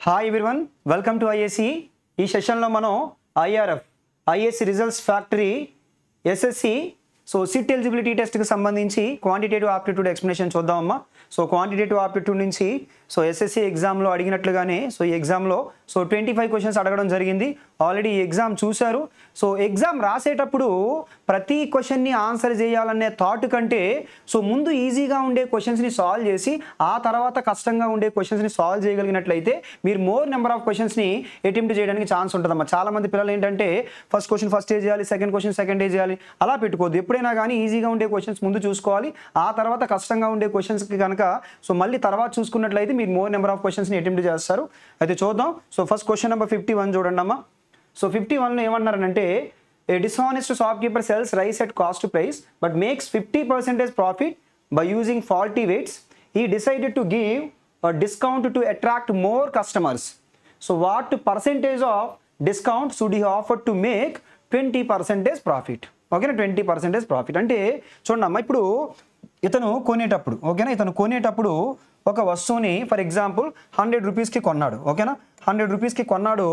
Hi everyone, welcome to IAC. ఈ సెషన్లో మనం ఐఏసీ రిజల్ట్స్ ఫ్యాక్టరీ ఎస్ఎస్సి సిట్ ఎలిజిబిలిటీ టెస్ట్కి సంబంధించి క్వాంటిటేటివ్ ఆప్టిట్యూడ్ ఎక్స్ప్లెనేషన్ చూద్దామమ్మా. క్వాంటిటేటివ్ ఆప్టిట్యూడ్ నుంచి ఎస్ఎస్సి ఎగ్జామ్లో అడిగినట్లుగానే ఈ ఎగ్జామ్లో 25 క్వశ్చన్స్ అడగడం జరిగింది. ఆల్రెడీ ఈ ఎగ్జామ్ చూశారు. ఎగ్జామ్ రాసేటప్పుడు ప్రతి క్వశ్చన్ని ఆన్సర్ చేయాలనే థాట్ కంటే ముందు ఈజీగా ఉండే క్వశ్చన్స్ని సాల్వ్ చేసి ఆ తర్వాత కష్టంగా ఉండే క్వశ్చన్స్ని సాల్వ్ చేయగలిగినట్లయితే మీరు మోర్ నెంబర్ ఆఫ్ క్వశ్చన్స్ని అటెంప్ట్ చేయడానికి ఛాన్స్ ఉంటుందమ్మా. చాలామంది పిల్లలు ఏంటంటే ఫస్ట్ క్వశ్చన్ ఫస్ట్ డే చేయాలి, సెకండ్ క్వశ్చన్ సెకండ్ డే చేయాలి, అలా పెట్టుకోవద్దు. ఎప్పుడైనా కానీ ఈజీగా ఉండే క్వశ్చన్స్ ముందు చూసుకోవాలి, ఆ తర్వాత కష్టంగా ఉండే క్వశ్చన్స్కి కనుక మళ్ళీ తర్వాత చూసుకున్నట్లయితే మీరు మోర్ నెంబర్ ఆఫ్ క్వశ్చన్స్ని అటెంప్ట్ చేస్తారు. అయితే చూద్దాం. ఫస్ట్ క్వశ్చన్ నెంబర్ 51 చూడండి అమ్మా. 51లో ఏమన్నారనంటే a dishonest shopkeeper sells rice at cost price but makes 50% profit by using faulty weights. He decided to give discount to attract more customers. What percentage of discount should he offer to make 20% profit? ఓకేనా, 20% profit అంటే చూడండి అమ్మా, ఇప్పుడు ఇతను కొనేటప్పుడు ఒక వస్తువుని for example 100 రూపీస్కి కొన్నాడు. ఓకేనా, 100 రూపీస్కి కొన్నాడు.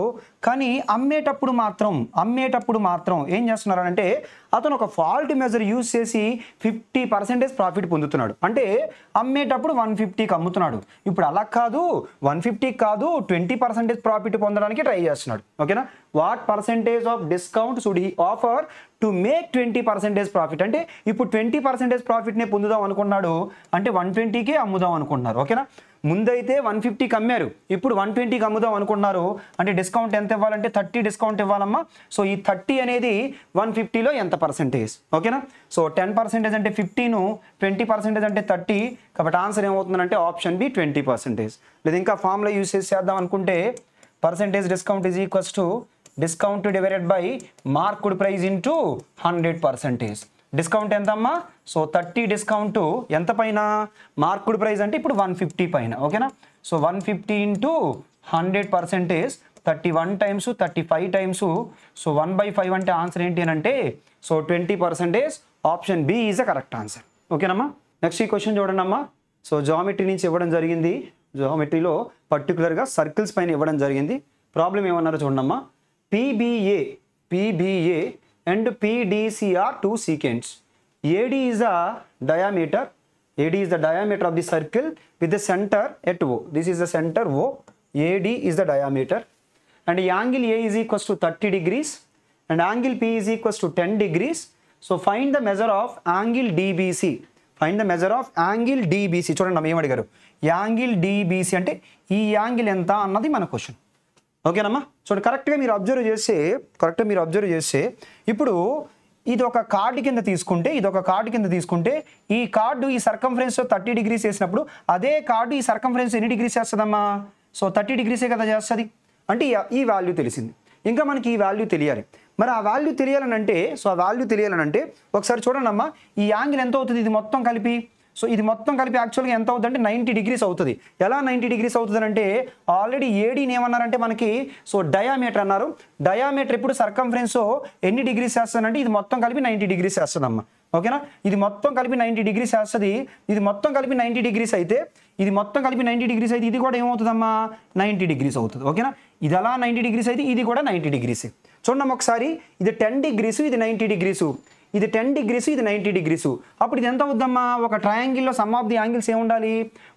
కానీ అమ్మేటప్పుడు మాత్రం ఏం చేస్తున్నారంటే అతను ఒక ఫాల్ట్ మెజర్ యూజ్ చేసి 50% ప్రాఫిట్ పొందుతున్నాడు. అంటే అమ్మేటప్పుడు 150కి అమ్ముతున్నాడు. ఇప్పుడు అలా కాదు, 150కి కాదు, 20% ప్రాఫిట్ పొందడానికి ట్రై చేస్తున్నాడు. ఓకేనా, what percentage of discount should he offer to make 20% profit? అంటే ఇప్పుడు 20% ప్రాఫిట్నే పొందుదాం అనుకున్నాడు, అంటే 120కే అమ్ముదాం అనుకుంటున్నారు. ఓకేనా, ముందైతే 150కి అమ్మారు, ఇప్పుడు 120కి అమ్ముదాం అనుకున్నారు. అంటే డిస్కౌంట్ ఎంత ఇవ్వాలంటే 30 డిస్కౌంట్ ఇవ్వాలమ్మా. ఈ 30 అనేది 150లో ఎంత పర్సెంటేజ్? ఓకేనా, 10% అంటే 15, 20% అంటే 30. కాబట్టి ఆన్సర్ ఏమవుతుందంటే ఆప్షన్ బి 20%. లేదా ఇంకా ఫార్ములా యూజ్ చేద్దాం అనుకుంటే percentage discount is equals to discount divided by marked price into 100%. Discount ఎంతమ్మా? 30 డిస్కౌంట్ ఎంత పైన? మార్క్డ్ ప్రైస్ అంటే ఇప్పుడు 150 పైన. ఓకేనా, 150 ఇంటూ 100%, 31 టైమ్స్ 35 టైమ్స్ 1/5 అంటే ఆన్సర్ ఏంటి అని అంటే 20%. Option B is the correct answer. ఓకేనమ్మా. నెక్స్ట్ ఈ క్వశ్చన్ చూడండి అమ్మా. జామెట్రీ నుంచి ఇవ్వడం జరిగింది. జామెట్రీలో పర్టికులర్గా సర్కిల్స్ పైన ఇవ్వడం జరిగింది. ప్రాబ్లం ఏమన్నారో చూడమ్మా. PBA and PDC are two secants. AD is the diameter of the circle with the center at O. This is the center O. AD is the diameter, and the angle A is equals to 30 degrees and angle P is equals to 10 degrees. Find the measure of angle DBC. చూడండి అమ్మ, ఏమడిగారు? Angle DBC అంటే ఈ angle ఎంత అన్నది మన question. ఓకేనమ్మా. చూడండి, కరెక్ట్గా మీరు అబ్జర్వ్ చేస్తే ఇప్పుడు ఇది ఒక కార్డు కింద తీసుకుంటే ఈ కార్డు ఈ సర్కంఫరెన్స్ 30 డిగ్రీస్ వేసినప్పుడు అదే కార్డు ఈ సర్కంఫరెన్స్ ఎన్ని డిగ్రీస్ చేస్తుందమ్మా? 30 డిగ్రీసే కదా చేస్తుంది. అంటే ఈ వాల్యూ తెలిసింది. ఇంకా మనకి ఈ వాల్యూ తెలియాలి. మరి ఆ వాల్యూ తెలియాలనంటే ఒకసారి చూడండి అమ్మా, ఈ యాంగిల్ ఎంత అవుతుంది? ఇది మొత్తం కలిపి యాక్చువల్గా ఎంత అవుతుంది అంటే 90 డిగ్రీస్ అవుతుంది. ఎలా 90 డిగ్రీస్ అవుతుంది అంటే ఆల్రెడీ ఏడీని ఏమన్నారంటే మనకి డయామీటర్ అన్నారు. డయామీటర్ ఇప్పుడు సర్కంఫరెన్స్ ఎన్ని డిగ్రీస్ చేస్తుందంటే ఇది మొత్తం కలిపి 90 డిగ్రీస్ చేస్తుందమ్మా. ఓకేనా, ఇది మొత్తం కలిపి 90 డిగ్రీస్ చేస్తుంది. ఇది మొత్తం కలిపి 90 డిగ్రీస్ అయితే ఇది కూడా ఏమవుతుందమ్మా? 90 డిగ్రీస్ అవుతుంది. ఓకేనా, ఇది అలా 90 డిగ్రీస్ అయితే ఇది కూడా 90 డిగ్రీస్. చూడండి ఒకసారి, ఇది 10 డిగ్రీస్, ఇది 90 డిగ్రీసు, ఇది 10 డిగ్రీస్, ఇది 90 డిగ్రీసు. అప్పుడు ఇది ఎంత అవుద్దమ్మా? ఒక ట్రయాంగిల్లో సమ్ ఆఫ్ ది యాంగిల్స్ ఏముండాలి?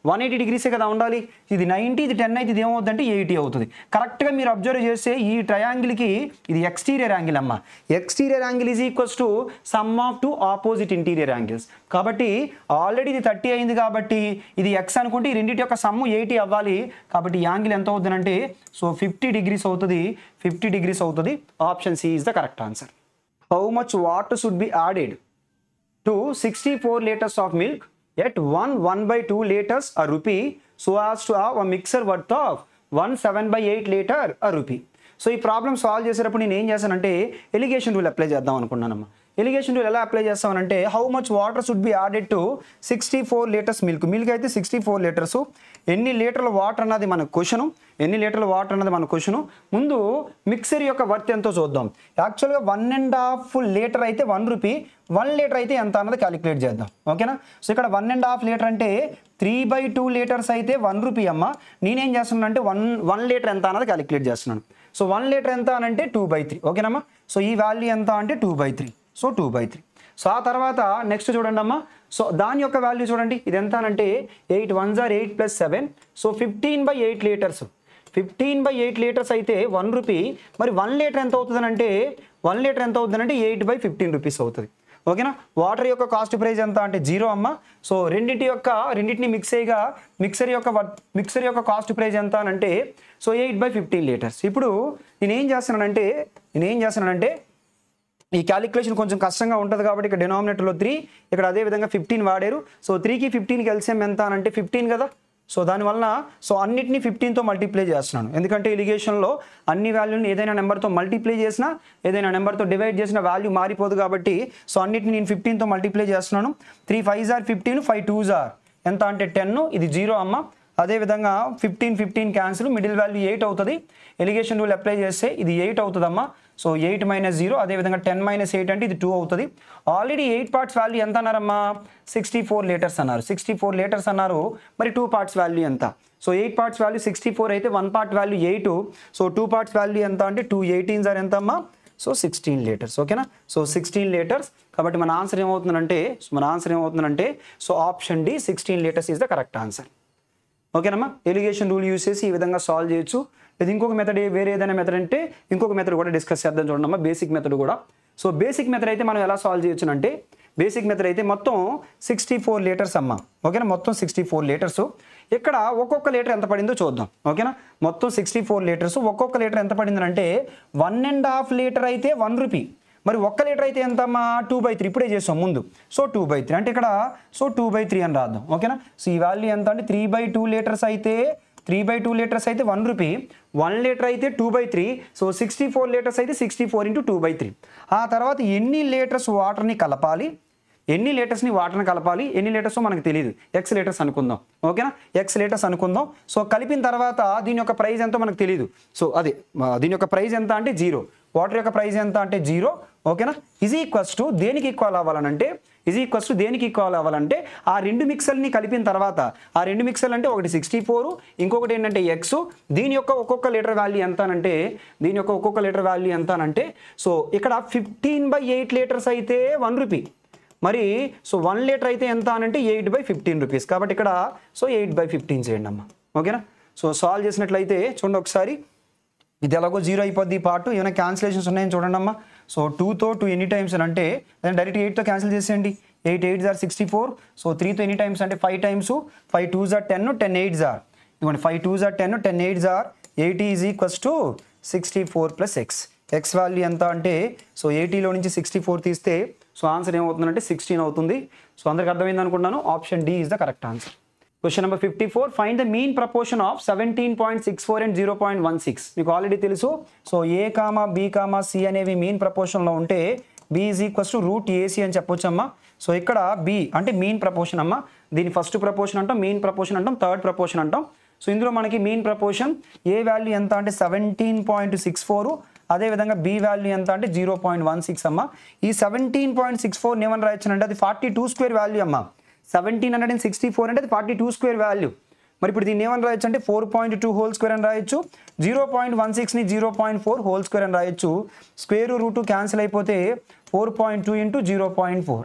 180 డిగ్రీసే కదా ఉండాలి. ఇది 90, ఇది 10 అయితే ఇది ఏమవుతుందంటే 80 అవుతుంది. కరెక్ట్గా మీరు అబ్జర్వ్ చేస్తే ఈ ట్రయాంగిల్కి ఇది ఎక్స్టీరియర్ యాంగిల్ అమ్మా. Exterior angle is equals to some of 2 opposite interior angles. కాబట్టి ఆల్రెడీ ఇది 30 అయింది కాబట్టి ఇది ఎక్స్ అనుకుంటే ఈ రెండింటి యొక్క సమ్ము 80 అవ్వాలి. కాబట్టి యాంగిల్ ఎంత అవుతుందంటే 50 డిగ్రీస్ అవుతుంది. Option C is the correct answer. How much water should be added to 64 liters of milk at 1/2 liters a rupee so as to have a mixture worth of 1/7/8 liter a rupee? ఈ problem solve చేసేటప్పుడు నేను ఏం చేశానంటే alligation rule apply చేద్దాం అనుకున్నానమ్మా. Alligation rule ఎలా apply చేస్తామనంటే how much water should be added to 64 litres milk అయితే 64 లీటర్స్. ఎన్ని లీటర్ల వాటర్ అన్నది మన క్వశ్చను, ఎన్ని లీటర్ల వాటర్ అన్నది మన క్వశ్చను. ముందు మిక్సర్ యొక్క వర్త్ ఎంతో చూద్దాం. యాక్చువల్గా 1.5 లీటర్ అయితే 1 రూపీ, 1 లీటర్ అయితే ఎంత అన్నది క్యాలిక్యులేట్ చేద్దాం. ఓకేనా. సో ఇక్కడ 1.5 లీటర్ అంటే 3/2 లీటర్స్ అయితే 1 రూపీ అమ్మ. నేనేం చేస్తున్నాను అంటే 1 లీటర్ ఎంత అన్నది క్యాలిక్యులేట్ చేస్తున్నాను. సో 1 లీటర్ ఎంత అని అంటే 2/3. ఓకేనమ్మా. సో ఈ వాల్యూ ఎంత అంటే 2/3. సో 2/3. సో ఆ తర్వాత నెక్స్ట్ చూడండి అమ్మా. సో దాని యొక్క వాల్యూ చూడండి, ఇది ఎంత అంటే 8 1s are 8 + 7. So 15/8 litres. 15/8 litres అయితే 1 రూపీ. మరి 1 లీటర్ ఎంత అవుతుందనంటే 1 లీటర్ ఎంత అవుతుందంటే 8/15 రూపీస్ అవుతుంది. ఓకేనా. వాటర్ యొక్క కాస్ట్ ప్రైస్ ఎంత అంటే 0 అమ్మ. సో రెండింటిని మిక్సర్ యొక్క కాస్ట్ ప్రైస్ ఎంత అని అంటే సో 8/15 లీటర్స్. ఇప్పుడు నేనేం చేస్తున్నానంటే ఈ క్యాలిక్యులేషన్ కొంచెం కష్టంగా ఉంటుంది కాబట్టి ఇక్కడ డినామినేటర్లో 3, ఇక్కడ అదేవిధంగా 15 వాడారు. సో 3కి 15కి ఎల్సిఎం ఎంత అని అంటే 15 కదా. సో దానివల్ల సో అన్నిటిని 15తో మల్టిప్లై చేస్తున్నాను. ఎందుకంటే ఇరిగేషన్లో అన్ని వాల్యూని ఏదైనా నెంబర్తో మల్టిప్లై చేసినా, ఏదైనా నెంబర్తో డివైడ్ చేసిన వాల్యూ మారిపోదు కాబట్టి సో అన్నిటిని నేను 15తో మల్టిప్లై చేస్తున్నాను. 3 5s are 15, 5 2s are ఎంత అంటే 10. ఇది 0 అమ్మ. అదేవిధంగా 15 క్యాన్సిల్, మిడిల్ వాల్యూ 8 అవుతుంది. ఎలిగేషన్ రూల్ అప్లై చేస్తే ఇది 8 అవుతుందమ్మా. సో 8 - 0, అదేవిధంగా 10 - 8 అంటే ఇది 2 అవుతుంది. ఆల్రెడీ 8 పార్ట్స్ వాల్యూ ఎంత అన్నారమ్మా? 64 లీటర్స్ అన్నారు. 64 లీటర్స్ అన్నారు. మరి 2 పార్ట్స్ వాల్యూ ఎంత? సో 8 పార్ట్స్ వాల్యూ 64 అయితే 1 part value 8. So 2 parts value ఎంత అంటే 2 18s are ఎంత అమ్మా? So 16 litres. ఓకేనా. So 16 litres. కాబట్టి మన ఆన్సర్ ఏమవుతుందంటే so option D 16 litres is the correct answer. ఓకేనమ్మా. ఎలిగేషన్ రూల్ యూజ్ చేసి ఈ విధంగా సాల్వ్ చేయొచ్చు. ఇది ఇంకొక మెథడ్, వేరే ఏదైనా మెథడ్ అంటే ఇంకొక మెథడ్ కూడా డిస్కస్ చేద్దాం. చూడండి బేసిక్ మెథడ్ కూడా. సో బేసిక్ మెథడ్ అయితే మనం ఎలా సాల్వ్ చేయొచ్చు అంటే బేసిక్ మెథడ్ అయితే మొత్తం 64 లీటర్స్ అమ్మ. ఓకేనా. మొత్తం 64 లీటర్స్. ఇక్కడ ఒక్కొక్క లీటర్ ఎంత పడిందో చూద్దాం. ఓకేనా. మొత్తం 64 లీటర్స్. ఒక్కొక్క లీటర్ ఎంత పడిందంటే 1.5 లీటర్ అయితే 1 రూపీ. మరి 1 లీటర్ అయితే ఎంత అమ్మా? 2/3. ఇప్పుడే చేస్తాం ముందు. సో 2/3 అంటే ఇక్కడ సో 2/3 అని రాద్దాం. ఓకేనా. సో ఈ వాల్యూ ఎంత అంటే 3/2 లీటర్స్ అయితే 1 రూపీ. 1 లీటర్ అయితే 2/3. సో 64 లీటర్స్ అయితే 64 × 2/3. ఆ తర్వాత ఎన్ని లీటర్స్ వాటర్ని కలపాలి, ఎన్ని లీటర్స్ మనకు తెలియదు. X లీటర్స్ అనుకుందాం. ఓకేనా. X లీటర్స్ అనుకుందాం. సో కలిపిన తర్వాత దీని యొక్క ప్రైస్ ఎంతో మనకు తెలియదు. సో అదే దీని యొక్క ప్రైస్ ఎంత అంటే 0. వాటర్ యొక్క ప్రైస్ ఎంత అంటే 0. ఓకేనా. ఈజ్ ఈక్వల్స్ టు దేనికి ఈక్వల్ అవ్వాలంటే ఆ 2 మిక్సర్ని కలిపిన తర్వాత ఆ 2 మిక్సర్లు అంటే ఒకటి 64, ఇంకొకటి ఏంటంటే X. దీని యొక్క ఒక్కొక్క లీటర్ వాల్యూ ఎంత అనంటే సో ఇక్కడ 15/8 లీటర్స్ అయితే 1 రూపీ. మరి సో 1 లీటర్ అయితే ఎంత అనంటే 8/15 రూపీస్. కాబట్టి ఇక్కడ సో 8/15 చేయండి అమ్మ. ఓకేనా. సో సాల్వ్ చేసినట్లయితే చూడండి ఒకసారి, ఇది ఎలాగో 0 అయిపోద్ది. పార్ట్ ఏమైనా క్యాన్సిలేషన్స్ ఉన్నాయని చూడండి అమ్మా. సో 2తో 2 ఎన్ని టైమ్స్ అంటే డైరెక్ట్ 8తో క్యాన్సిల్ చేసేయండి. 8 8s are 64. సో 3తో ఎన్ని టైమ్స్ అంటే 5 times. 5 2s are 10, 10 8s are ఇదిగోండి 5 2s are 10, 10 8s are 80 is equals to 64 + X. X value ఎంత అంటే సో 80లో నుంచి 64 తీస్తే సో ఆన్సర్ ఏమవుతుందంటే 16 అవుతుంది. సో అందరికి అర్థమైంది అనుకుంటున్నాను. Option D is the correct answer. Question number 54. Find the mean proportion of 17.64 and 0.16. మీకు ఆల్రెడీ తెలుసు. సో A, B, C అనేవి మీన్ ప్రపోర్షన్లో ఉంటే B is equals to √AC అని చెప్పొచ్చమ్మా. సో ఇక్కడ B అంటే మీన్ ప్రపోర్షన్ అమ్మా. దీని ఫస్ట్ ప్రపోర్షన్ అంటాం, మీన్ ప్రపోర్షన్ అంటాం, థర్డ్ ప్రపోర్షన్ అంటాం. సో ఇందులో మనకి మీన్ ప్రపోర్షన్ A వాల్యూ ఎంత అంటే 17.64, అదేవిధంగా B వాల్యూ ఎంత అంటే 0.16 అమ్మ. ఈ 17.64 ఏమని రాయొచ్చు అంటే అది 42² వాల్యూ అమ్మ. 1764 అంటే అది 42² వాల్యూ. మరి ఇప్పుడు దీన్ని ఏమని రాయొచ్చు అంటే 4.2 హోల్ స్క్వేర్ అని రాయొచ్చు. 0.16ని 0.4 అని రాయొచ్చు. స్క్వేర్ రూట్ క్యాన్సిల్ అయిపోతే 4.2 × 0.4.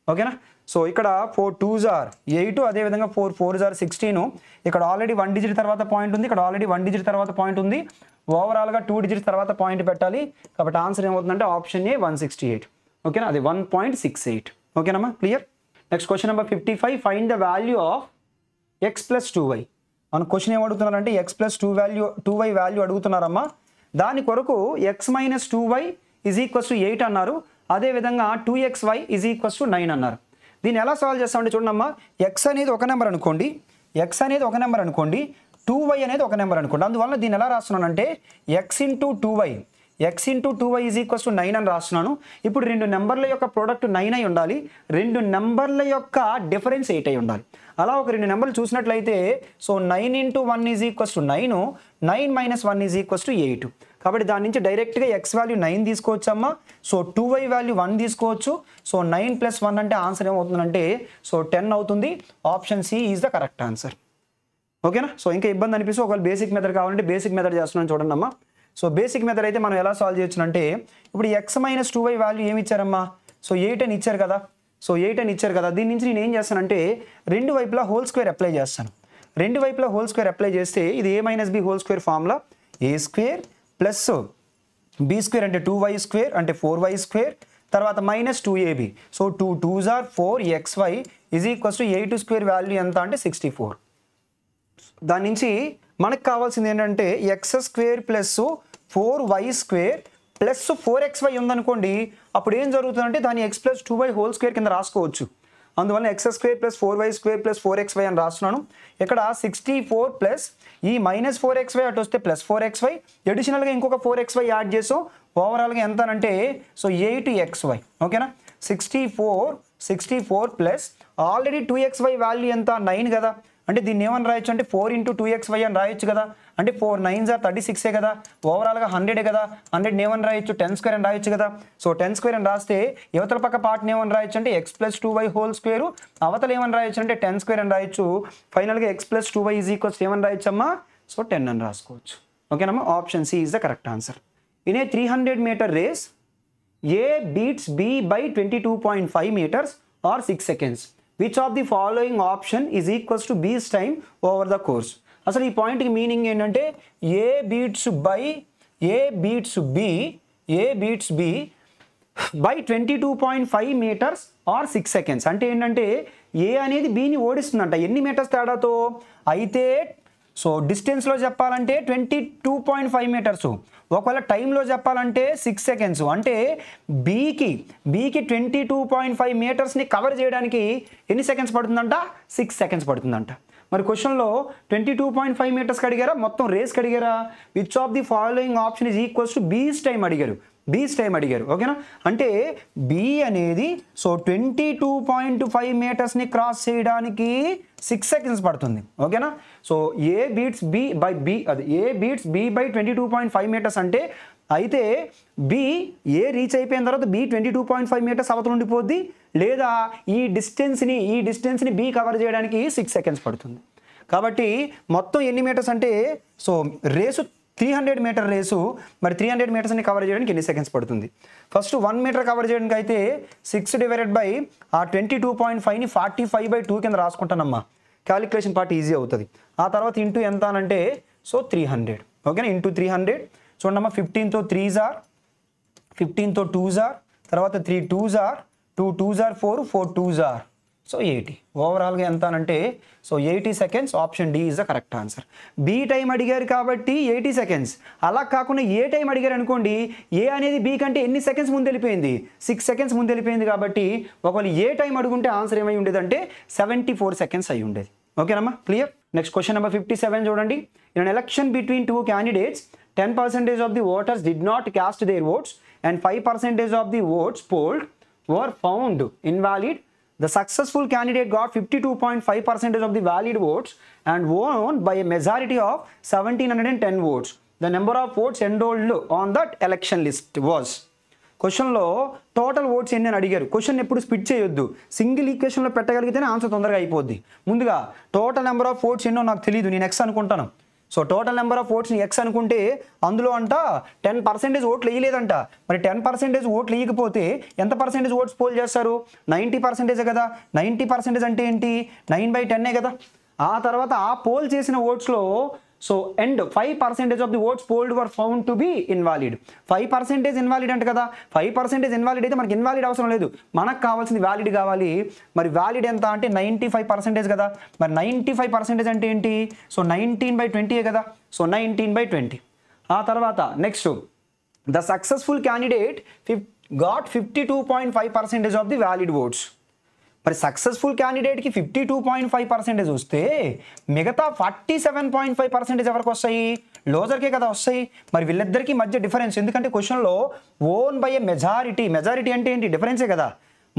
ఓకేనా. సో ఇక్కడ 4 2s are 8, అదేవిధంగా 4 4s are 16. ఇక్కడ ఆల్రెడీ 1 డిజిట్ తర్వాత పాయింట్ ఉంది, ఇక్కడ ఆల్రెడీ 1 డిజిట్ తర్వాత పాయింట్ ఉంది. ఓవరాల్గా 2 డిజిట్స్ తర్వాత పాయింట్ పెట్టాలి. కాబట్టి ఆన్సర్ ఏమవుతుందంటే ఆప్షన్ ఏ 168. ఓకేనా. అది 1.68. ఓకేనమ్మా. Clear. Next question number 55. Find the value of x + 2y. మన క్వశ్చన్ ఏమడుగుతున్నారంటే x + 2y వాల్యూ అడుగుతున్నారమ్మా. దాని కొరకు x - 2y is equals to 8 అన్నారు. అదేవిధంగా 2xy ఈజ్ ఈక్వల్స్ టు 9 అన్నారు. దీన్ని ఎలా సాల్వ్ చేస్తామంటే చూడమ్మా, x అనేది ఒక నెంబర్ అనుకోండి, 2y అనేది ఒక నెంబర్ అనుకోండి. అందువల్ల దీన్ని ఎలా రాస్తున్నానంటే x × 2y X into 2y is equals to 9 అని రాస్తున్నాను. ఇప్పుడు రెండు నెంబర్ల యొక్క ప్రోడక్ట్ 9 అయి ఉండాలి, రెండు నెంబర్ల యొక్క డిఫరెన్స్ 8 అయి ఉండాలి. అలా ఒక రెండు నెంబర్లు చూసినట్లయితే so 9 into 1 is equals to 9, 9 minus 1 is equals to 8. కాబట్టి దాని నుంచి డైరెక్ట్గా ఎక్స్ వాల్యూ 9 తీసుకోవచ్చమ్మా. సో 2y వాల్యూ 1 తీసుకోవచ్చు. సో 9 ప్లస్ 1 అంటే ఆన్సర్ ఏమవుతుందంటే సో 10 అవుతుంది. Option C is the correct answer. ఓకేనా? సో ఇంకా ఇబ్బంది అనిపిస్తే ఒకవేళ బేసిక్ మెథడ్ కావాలంటే బేసిక్ మెథడ్ చేస్తున్నాను చూడండి అమ్మా. సో బేసిక్ మెథడ్ అయితే మనం ఎలా సాల్వ్ చేయొచ్చు అంటే ఇప్పుడు ఎక్స్ మైనస్ 2y వాల్యూ ఏమి ఇచ్చారమ్మా? సో 8 అని ఇచ్చారు కదా. సో 8 అని ఇచ్చారు కదా. దీని నుంచి నేను ఏం చేస్తానంటే రెండు వైపులా హోల్ స్క్వేర్ అప్లై చేస్తాను. రెండు వైపులా హోల్ స్క్వేర్ అప్లై చేస్తే ఇది A minus B whole square formula A square plus B square అంటే 2y స్క్వేర్ అంటే 4y స్క్వేర్ తర్వాత minus 2ab. So 2 2s are 4xy is equals to 8 square value ఎంత అంటే 64. దాని నుంచి మనకు కావాల్సింది ఏంటంటే X square plus 4y square plus 4xy ఉందనుకోండి, అప్పుడు ఏం జరుగుతుందంటే దాన్ని X plus 2y whole square కింద రాసుకోవచ్చు. అందువల్ల X square plus 4y square plus 4xy అని రాస్తున్నాను. ఇక్కడ 64 ప్లస్ ఈ మైనస్ 4xy అటు వస్తే ప్లస్ 4xy, అడిషనల్గా ఇంకొక 4xy యాడ్ చేసాం. ఓవరాల్గా ఎంత అంటే సో 8xy. ఓకేనా? 64 ప్లస్ ఆల్రెడీ 2xy వాల్యూ ఎంత 9 కదా. అంటే దీన్ని ఏమని రాయొచ్చు అంటే 4 ఇంటూ 2xy అని రాయొచ్చు కదా. అంటే 4 9s are 36 కదా. ఓవరాల్గా 100 కదా. 100 ఏమని రాయొచ్చు 10 స్క్వేర్ అని రాయొచ్చు కదా. సో 10 స్క్వేర్ అని రాస్తే యువతల పక్క పార్ట్ని ఏమని రాయొచ్చు అంటే X plus 2y whole square, అవతల ఏమని రాయొచ్చు అంటే 10 స్క్వేర్ అని రాయొచ్చు. ఫైనల్గా X plus 2y is equals ఏమని రాయొచ్చు అమ్మా? సో 10 అని రాసుకోవచ్చు. ఓకేనమ్మా? Option C is the correct answer. In a 300 metre race A beats B by 22.5 meters or 6 seconds. Which of the following option is equals to B's time over the course? అసలు ఈ పాయింట్కి meaning ఏంటంటే A beats B by 22.5 meters or 6 seconds. అంటే ఏంటంటే ఏ అనేది బిని ఓడిస్తుందంట. ఎన్ని metres తేడాతో అయితే సో డిస్టెన్స్లో చెప్పాలంటే 22.5 meters, ఒకవేళ టైంలో చెప్పాలంటే 6 seconds. అంటే బీకి 22.5 metersని కవర్ చేయడానికి ఎన్ని సెకండ్స్ పడుతుందంట? 6 seconds పడుతుందంట. మరి క్వశ్చన్లో 22.5 meters అడిగారా, మొత్తం రేస్కి అడిగారా? Which of the following option is equals to బీస్ టైం అడిగారు. ఓకేనా? అంటే బి అనేది సో 22.5 metersని క్రాస్ చేయడానికి 6 seconds పడుతుంది. ఓకేనా? So A beats B by 22.5 meters అంటే అయితే బి ఏ రీచ్ అయిపోయిన తర్వాత బి 22.5 meters అవతల ఉండిపోద్ది, లేదా ఈ డిస్టెన్స్ని బి కవర్ చేయడానికి 6 seconds పడుతుంది. కాబట్టి మొత్తం ఎన్ని మీటర్స్ అంటే సో రేసు 300 meter రేసు, మరి 300 metersని కవర్ చేయడానికి ఎన్ని సెకండ్స్ పడుతుంది? ఫస్ట్ 1 meter కవర్ చేయడానికి అయితే 6 డివైడెడ్ బై ఆ 22.5ని 45/2 కింద రాసుకుంటానమ్మా. క్యాలిక్యులేషన్ పార్ట్ ఈజీ అవుతుంది. ఆ తర్వాత ఇంటూ ఎంత అనంటే సో 300. ఓకేనా? ఇంటూ 300 చూడమ్మా. 15తో 3s are 15తో 2s are తర్వాత 3 2s are 2 2s are 4 4 2s are so 80. ఓవరాల్గా ఎంత అంటే so 80 seconds. Option D is the correct answer. B time అడిగారు కాబట్టి 80 seconds. అలా కాకుండా ఏ టైం అడిగారు అనుకోండి, ఏ అనేది బి కంటే ఎన్ని సెకండ్స్ ముందు వెళ్ళిపోయింది? 6 seconds ముందు వెళ్ళిపోయింది. కాబట్టి ఒకవేళ ఏ టైం అడుగుంటే ఆన్సర్ ఏమై ఉండేదంటే 74 seconds అయి ఉండేది. ఓకేనమ్మా? క్లియర్? నెక్స్ట్ క్వశ్చన్ నెంబర్ 57 చూడండి. In an election between 2 candidates 10% of the voters did not cast their votes and 5% of the votes polled were found invalid. The successful candidate got 52.5% of the valid votes and won by a majority of 1710 votes. The number of votes enrolled on that election list was. క్వశ్చన్లో total votes ఎన్ని అని అడిగారు. Question ఎప్పుడు split చేయొద్దు, single ఈక్వేషన్లో పెట్టగలిగితేనే answer తొందరగా అయిపోద్ది. ముందుగా total number of votes ఎన్నో నాకు తెలియదు, నేను ఎక్స్ అనుకుంటాను. సో టోటల్ నెంబర్ ఆఫ్ ఓట్స్ని ఎక్స్ అనుకుంటే అందులో అంట 10% ఓట్లు వేయలేదంట. మరి 10% ఓట్లు వేయకపోతే ఎంత పర్సెంటేజ్ ఓట్స్ పోల్ చేస్తారు? 90% కదా. 90% అంటే ఏంటి? 9/10 కదా. ఆ తర్వాత ఆ పోల్ చేసిన ఓట్స్లో so and 5% of the votes polled were found to be invalid. 5% invalid అంట కదా. 5% ఇన్వాలిడ్ అయితే మనకి ఇన్వాలిడ్ అవసరం లేదు, మనకు కావాల్సింది వ్యాలిడ్ కావాలి. మరి వ్యాలిడ్ ఎంత అంటే 95% కదా. మరి 95% అంటే ఏంటి? సో 19/20 కదా. సో 19/20. ఆ తర్వాత next the successful candidate got 52.5% of the valid votes. మరి సక్సెస్ఫుల్ క్యాండిడేట్కి 52.5% వస్తే మిగతా 47.5% ఎవరికి వస్తాయి? లోజర్కే కదా వస్తాయి. మరి వీళ్ళిద్దరికీ మధ్య డిఫరెన్స్ ఎందుకంటే క్వశ్చన్లో ఓన్ బై ఏ మెజారిటీ అంటే ఏంటి? డిఫరెన్సే కదా.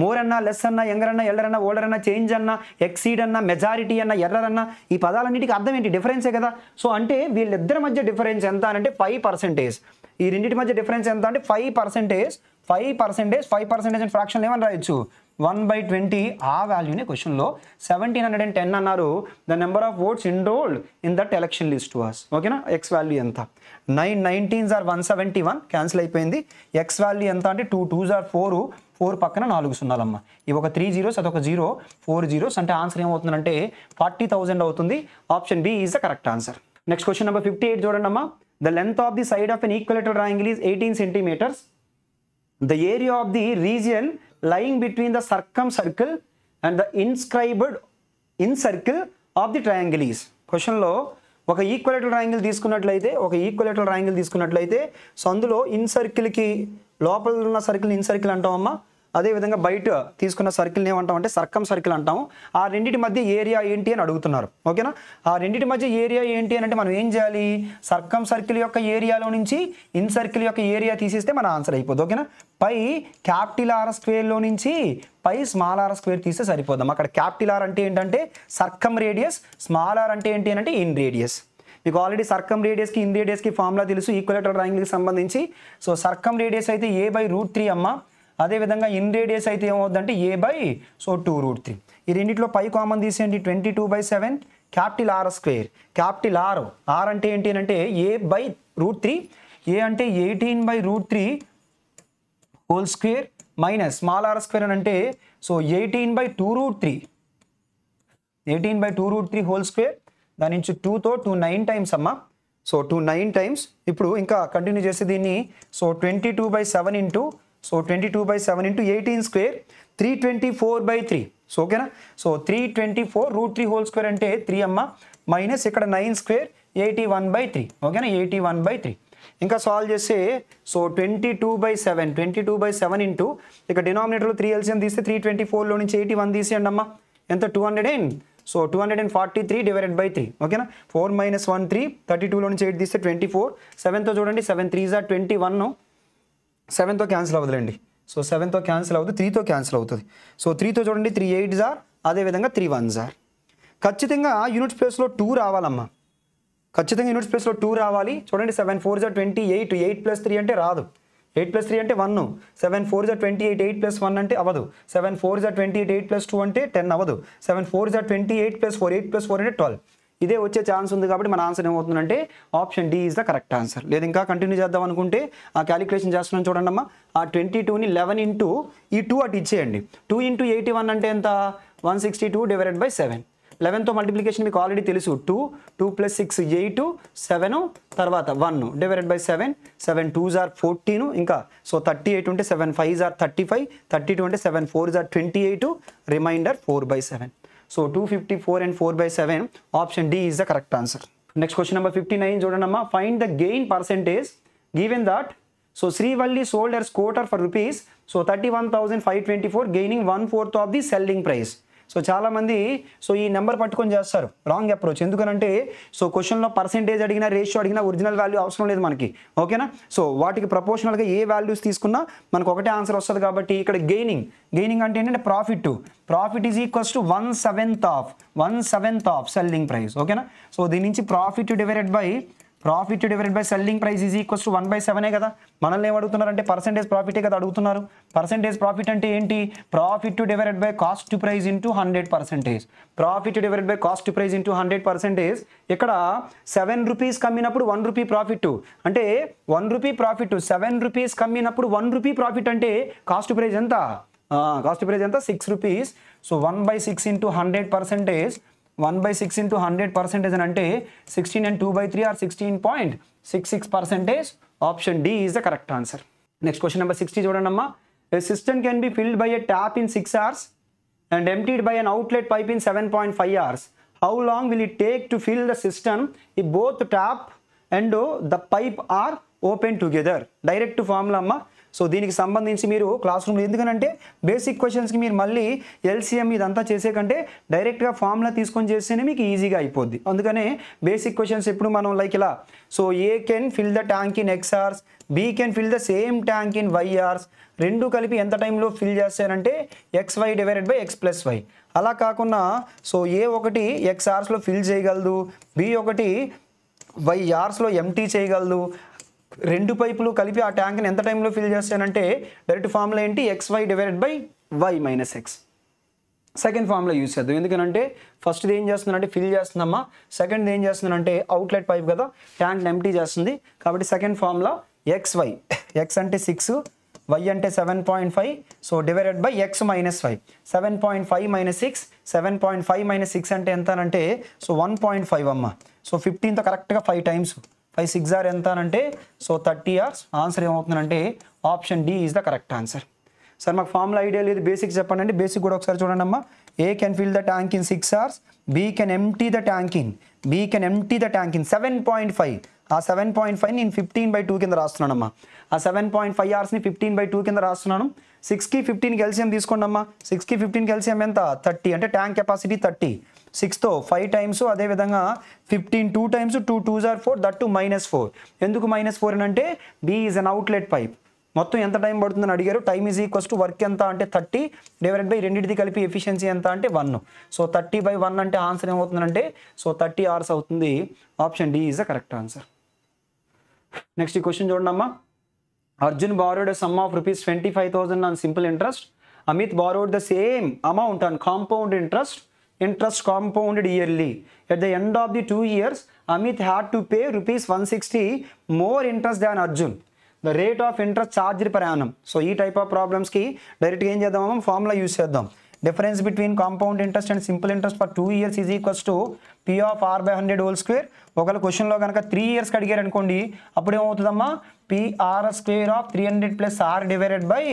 మోర్ అన్నా, లెస్ అన్నా, యంగర్ అన్నా, ఎల్డర్ అన్నా, ఓల్డర్ అన్నా, చేంజ్ అన్నా, ఎక్సీడ్ అన్నా, మెజారిటీ అన్నా, ఎర్రర్ అన్నా, ఈ పదాలన్నిటికీ అర్థం ఏంటి? డిఫరెన్సే కదా. సో అంటే వీళ్ళిద్దరి మధ్య డిఫరెన్స్ ఎంత అంటే 5%. ఈ రెండింటి మధ్య డిఫరెన్స్ ఎంత అంటే 5%. 5% అండ్ ఫ్రాక్షన్ ఏమని రాయొచ్చు? 1/20. ఆ వాల్యూనే క్వశ్చన్లో 1710 అన్నారు. The number of votes enrolled in that election list was. ఓకేనా? ఎక్స్ వాల్యూ ఎంత? 9 19s are 171 క్యాన్సిల్ అయిపోయింది. ఎక్స్ వాల్యూ ఎంత అంటే 2 2s are 4. 4 పక్కన 4 సున్నాలమ్మ. ఇవి ఒక 3 zeros, అదొక 0, 4 zeros. అంటే ఆన్సర్ ఏమవుతుందంటే 40,000 అవుతుంది. Option B is the correct answer. Next question number 58 చూడండి అమ్మా. The length of the side of an equilateral triangle is 18 centimeters. The area of the region lying between the circumcircle and the inscribed incircle of the triangle is. క్వశ్చన్లో ఒక equilateral triangle తీసుకున్నట్లయితే so అందులో ఇన్సర్కిల్కి లోపల ఉన్న circle ఇన్సర్కిల్ అంటామమ్మా. అదేవిధంగా బయట తీసుకున్న సర్కిల్ని ఏమంటామంటే సర్కమ్ సర్కిల్ అంటాము. ఆ రెండింటి మధ్య ఏరియా ఏంటి అని అడుగుతున్నారు. ఓకేనా? ఆ రెండింటి మధ్య ఏరియా ఏంటి అని అంటే మనం ఏం చేయాలి? సర్కమ్ సర్కిల్ యొక్క ఏరియాలో నుంచి ఇన్ సర్కిల్ యొక్క ఏరియా తీసేస్తే మన ఆన్సర్ అయిపోద్ది. ఓకేనా? పై క్యాపిటల్ ఆర్ స్క్వేర్లో నుంచి పై స్మాల్ ఆర్ స్క్వేర్ తీస్తే సరిపోదాం. అక్కడ క్యాపిటల్ ఆర్ అంటే ఏంటంటే సర్కమ్ రేడియస్, స్మాల్ ఆర్ అంటే ఏంటి అంటే ఇన్ రేడియస్. మీకు ఆల్రెడీ సర్కమ్ రేడియస్కి ఇన్ రేడియస్కి ఫార్ములా తెలుసు ఈక్వలేటరల్ ట్రయాంగిల్కి సంబంధించి. సో సర్కమ్ రేడియస్ అయితే a/√3 అమ్మ. అదేవిధంగా ఇన్ రేడియస్ అయితే ఏమవుతుందంటే a/2√3. ఈ రెండింటిలో పై కామన్ తీసేయండి. 22/7 capital R square. Capital R అంటే ఏంటి అంటే a/√3. ఏ అంటే 18/√3 whole square minus small r square అని అంటే సో 18/2√3. 18/2√3 whole square. దాని నుంచి 2తో 2 9 టైమ్స్ అమ్మ. So 2 9 times. ఇప్పుడు ఇంకా కంటిన్యూ చేసి దీన్ని సో 22/7 ఇంటూ 18 స్క్వేర్ 324/3. సో ఓకేనా? సో 324√3 హోల్ స్క్వేర్ అంటే 3 అమ్మ మైనస్ ఇక్కడ 9 స్క్వేర్ 81/3. ఓకేనా? 81/3. ఇంకా సాల్వ్ చేస్తే సో 22/7 ఇంటూ ఇక్కడ డినామినేటర్లో 3 LCM తీస్తే 324లో నుంచి 81 తీసేయండి అమ్మ. ఎంత? 243/3. ఓకేనా? 4 - 1 3. 32లో నుంచి 8 తీస్తే 24. 7తో చూడండి. 7 3s are 21. 7తో క్యాన్సిల్ అవ్వదులేండి. సో 7తో క్యాన్సిల్ అవుతుంది. 3తో క్యాన్సిల్ అవుతుంది. సో 3తో చూడండి. 3 8s are, అదేవిధంగా 3 1s are. ఖచ్చితంగా యూనిట్ ప్లేస్లో 2 రావాలమ్మా. ఖచ్చితంగా యూనిట్ ప్లేస్లో 2 రావాలి. చూడండి. 7 4s are 28. 8 + 3 అంటే రాదు. 8 + 3 అంటే 1. 7 4s are 28. 8 + 1 అంటే అవ్వదు. 7 4s are 28. 8 + 2 అంటే 10 అవ్వదు. 7 4s are 28 + 4. 8 + 4 అంటే 12. ఇదే వచ్చే ఛాన్స్ ఉంది కాబట్టి మన ఆన్సర్ ఏమవుతుందంటే option D is the correct answer. లేదు ఇంకా కంటిన్యూ చేద్దాం అనుకుంటే ఆ క్యాలిక్యులేషన్ చేస్తున్నాను చూడండి అమ్మా. ఆ 22ని 11 ఇంటూ ఈ 2 అటు ఇచ్చేయండి. 2 × 81 అంటే ఎంత? 162/7. 11తో మల్టిప్లికేషన్ మీకు ఆల్రెడీ తెలుసు. 2 2 + 6 8 7 తర్వాత 1/7. 7 2s are 14. ఇంకా సో 38 ఉంటే 7 5s are 35. 32 అంటే 7 4s are 28. Remainder 4/7. So 254 and 4/7. Option D is the correct answer. Next question number 59 చూడండి అమ్మా. Find the gain percentage given that so Srivalli sold her scooter for rupees so 31,524 gaining 1/4 of the selling price. So చాలామంది so ఈ number పట్టుకొని చేస్తారు. Wrong approach. ఎందుకనంటే so క్వశ్చన్లో percentage అడిగినా, ratio అడిగినా ఒరిజినల్ వాల్యూ అవసరం లేదు మనకి. ఓకేనా? సో వాటికి ప్రపోర్షనల్గా ఏ వాల్యూస్ తీసుకున్నా మనకు ఒకటే ఆన్సర్ వస్తుంది. కాబట్టి ఇక్కడ గెయినింగ్ అంటే ఏంటంటే profit is equals to 1/7 of selling price. ఓకేనా? సో దీని నుంచి profit divided by selling price is equals to 1/7 కదా. మనల్ని ఏం అడుగుతున్నారంటే పర్సెంటేజ్ ప్రాఫిటే కదా అడుగుతున్నారు. పర్సెంటేజ్ ప్రాఫిట్ అంటే ఏంటి? Profit divided by cost to price into 100%. Profit divided by cost to price into 100%. ఇక్కడ 7 రూపీస్ కమ్మినప్పుడు 1 రూపీ ప్రాఫిట్ అంటే 1 రూపీ ప్రాఫిట్. 7 రూపీస్ కమ్మినప్పుడు 1 రూపీ ప్రాఫిట్ అంటే కాస్ట్ ప్రైస్ ఎంత? 6 రూపీస్. So 1/6 into 100%. 1/6 ఇంటూ 100% అని అంటే 16 and 2/3 are 16.66%. Option D is the correct answer. Next question number 60 చూడండి అమ్మా. A cistern can be filled by a tap in 6 hours and emptied by an outlet pipe in 7.5 hours. How long will it take to fill the cistern if both tap and the pipe are open together? Direct formula అమ్మా. So దీనికి సంబంధించి మీరు class రూమ్లో ఎందుకనంటే basic క్వశ్చన్స్కి మీరు మళ్ళీ LCM ఇదంతా చేసే కంటే డైరెక్ట్గా ఫార్ములా తీసుకొని చేస్తేనే మీకు ఈజీగా అయిపోద్ది. అందుకనే బేసిక్ క్వశ్చన్స్ ఎప్పుడు మనం లైక్ ఇలా, so A can fill the tank in X hours, B can fill the same tank in Y hours, రెండు కలిపి ఎంత టైంలో ఫిల్ చేస్తారంటే XY divided by X plus Y. అలా కాకుండా సో ఏ ఒకటి X అవర్స్లో ఫిల్ చేయగలదు, బి ఒకటి వై అవర్స్లో ఎంటీ చేయగలదు, రెండు పైపులు కలిపి ఆ ట్యాంక్ని ఎంత టైంలో ఫిల్ చేస్తానంటే డైరెక్ట్ ఫార్ములా ఏంటి XY divided by Y minus X. Second formula use చేద్దాం. ఎందుకంటే ఫస్ట్ది ఏం చేస్తుందంటే ఫిల్ చేస్తుందమ్మా, సెకండ్ది ఏం చేస్తుందంటే అవుట్లెట్ పైప్ కదా ట్యాంక్ ఎంటీ చేస్తుంది. కాబట్టి సెకండ్ ఫార్ములా XY, X అంటే 6, Y అంటే 7.5, so divided by X minus 5. 7.5 minus 6, 7.5 minus 6 అంటే ఎంత అంటే సో 1.5 అమ్మ. సో 15తో కరెక్ట్గా 5 టైమ్స్, 5 6 ఆర్ ఎంత అంటే సో 30 అవర్స్. ఆన్సర్ ఏమవుతుందంటే option D is the correct answer. Sir మాకు ఫార్ములా ఐడియా లేదు, బేసిక్ చెప్పండి అంటే బేసిక్ కూడా ఒకసారి చూడండి అమ్మా. A can fill the tank in 6 hours, B can empty the tank in 7.5. ఆ 7.5 నేను 15/2 కింద రాస్తున్నానమ్మా. ఆ 7.5 అవర్స్ని 15/2 కింద రాస్తున్నాను. 6కి 15కి ఎల్సిఎం తీసుకోండి అమ్మా. 6కి 15కి ఎల్సిఎం ఎంత 30 అంటే ట్యాంక్ కెపాసిటీ 30. 6తో 5 టైమ్స్, అదేవిధంగా 15 2 times, 2 2s are 4, that to -4. ఎందుకు -4 అని అంటే B is an outlet pipe. మొత్తం ఎంత టైం పడుతుందని అడిగారు. Time is equals to work ఎంత అంటే 30 డివైడెడ్ బై రెండింటిది కలిపి ఎఫిషియన్సీ ఎంత అంటే 1. సో 30/1 అంటే ఆన్సర్ ఏమవుతుందంటే సో 30 అవర్స్ అవుతుంది. Option D is the correct answer. Next ఈ క్వశ్చన్ చూడండి. Arjun borrowed a sum of rupees 25,000 on simple interest. Amit borrowed the same amount on compound interest. Interest compounded yearly. At the end of the 2 years, Amit had to pay rupees 160 more interest than Arjun. The rate of interest charged per annum. So, ఈ type of problems కి direct ఏం చేద్దాం, formula use చేద్దాం. Difference between compound interest and simple interest for 2 years is equals to P of R by 100 whole square. ఒకవేళ క్వశ్చన్లో కనుక 3 years అడిగారు అనుకోండి, అప్పుడు ఏమవుతుందమ్మా PR square of 300 plus R divided by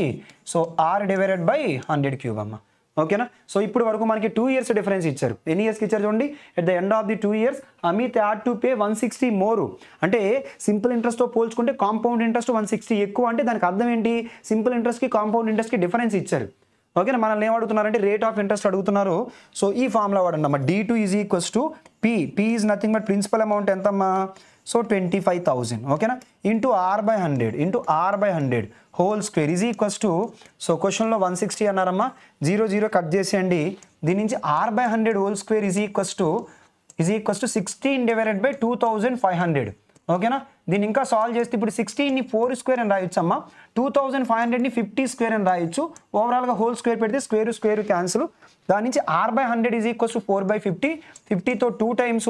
so R divided by 100 cube అమ్మా. ఓకేనా. So ఇప్పుడు వరకు మనకి 2 years డిఫరెన్స్ ఇచ్చారు. ఎన్ని ఇయర్స్కి ఇచ్చారు చూడండి. At the end of the 2 years Amit had to pay 160 more. అంటే సింపుల్ ఇంట్రెస్ట్తో పోల్చుకుంటే కాంపౌండ్ ఇంట్రెస్ట్ 160 ఎక్కువ. అంటే దానికి అర్థం ఏంటి, సింపుల్ ఇంట్రెస్ట్కి కాంపౌండ్ ఇంట్రెస్ట్కి డిఫరెన్స్ ఇచ్చారు. ఓకేనా. మనల్ని ఏం అడుగుతున్నారంటే రేట్ ఆఫ్ ఇంట్రెస్ట్ అడుగుతున్నారు. సో ఈ ఫార్ములా వాడండి అమ్మా. D2 is equals to P is nothing but principal amount ఎంతమ్మా సో 25,000. ఓకేనా. Into R by 100 whole square is equals to so క్వశ్చన్లో 160 అన్నారమ్మా. 0 0 కట్ చేసేయండి. దీని నుంచి R by 100 whole square is equals to 16 divided by 2500. ఓకేనా. దీన్ని ఇంకా సాల్వ్ చేస్తే ఇప్పుడు 16ని 4 స్క్వేర్ అని రాయొచ్చు అమ్మా. 2500ని 50 స్క్వేర్ అని రాయొచ్చు. ఓవరాల్గా హోల్ స్క్వేర్ పెడితే స్క్వేర్ క్యాన్సిల్. దాని నుంచి R by 100 is equals to 4/50. 50తో 2 టైమ్స్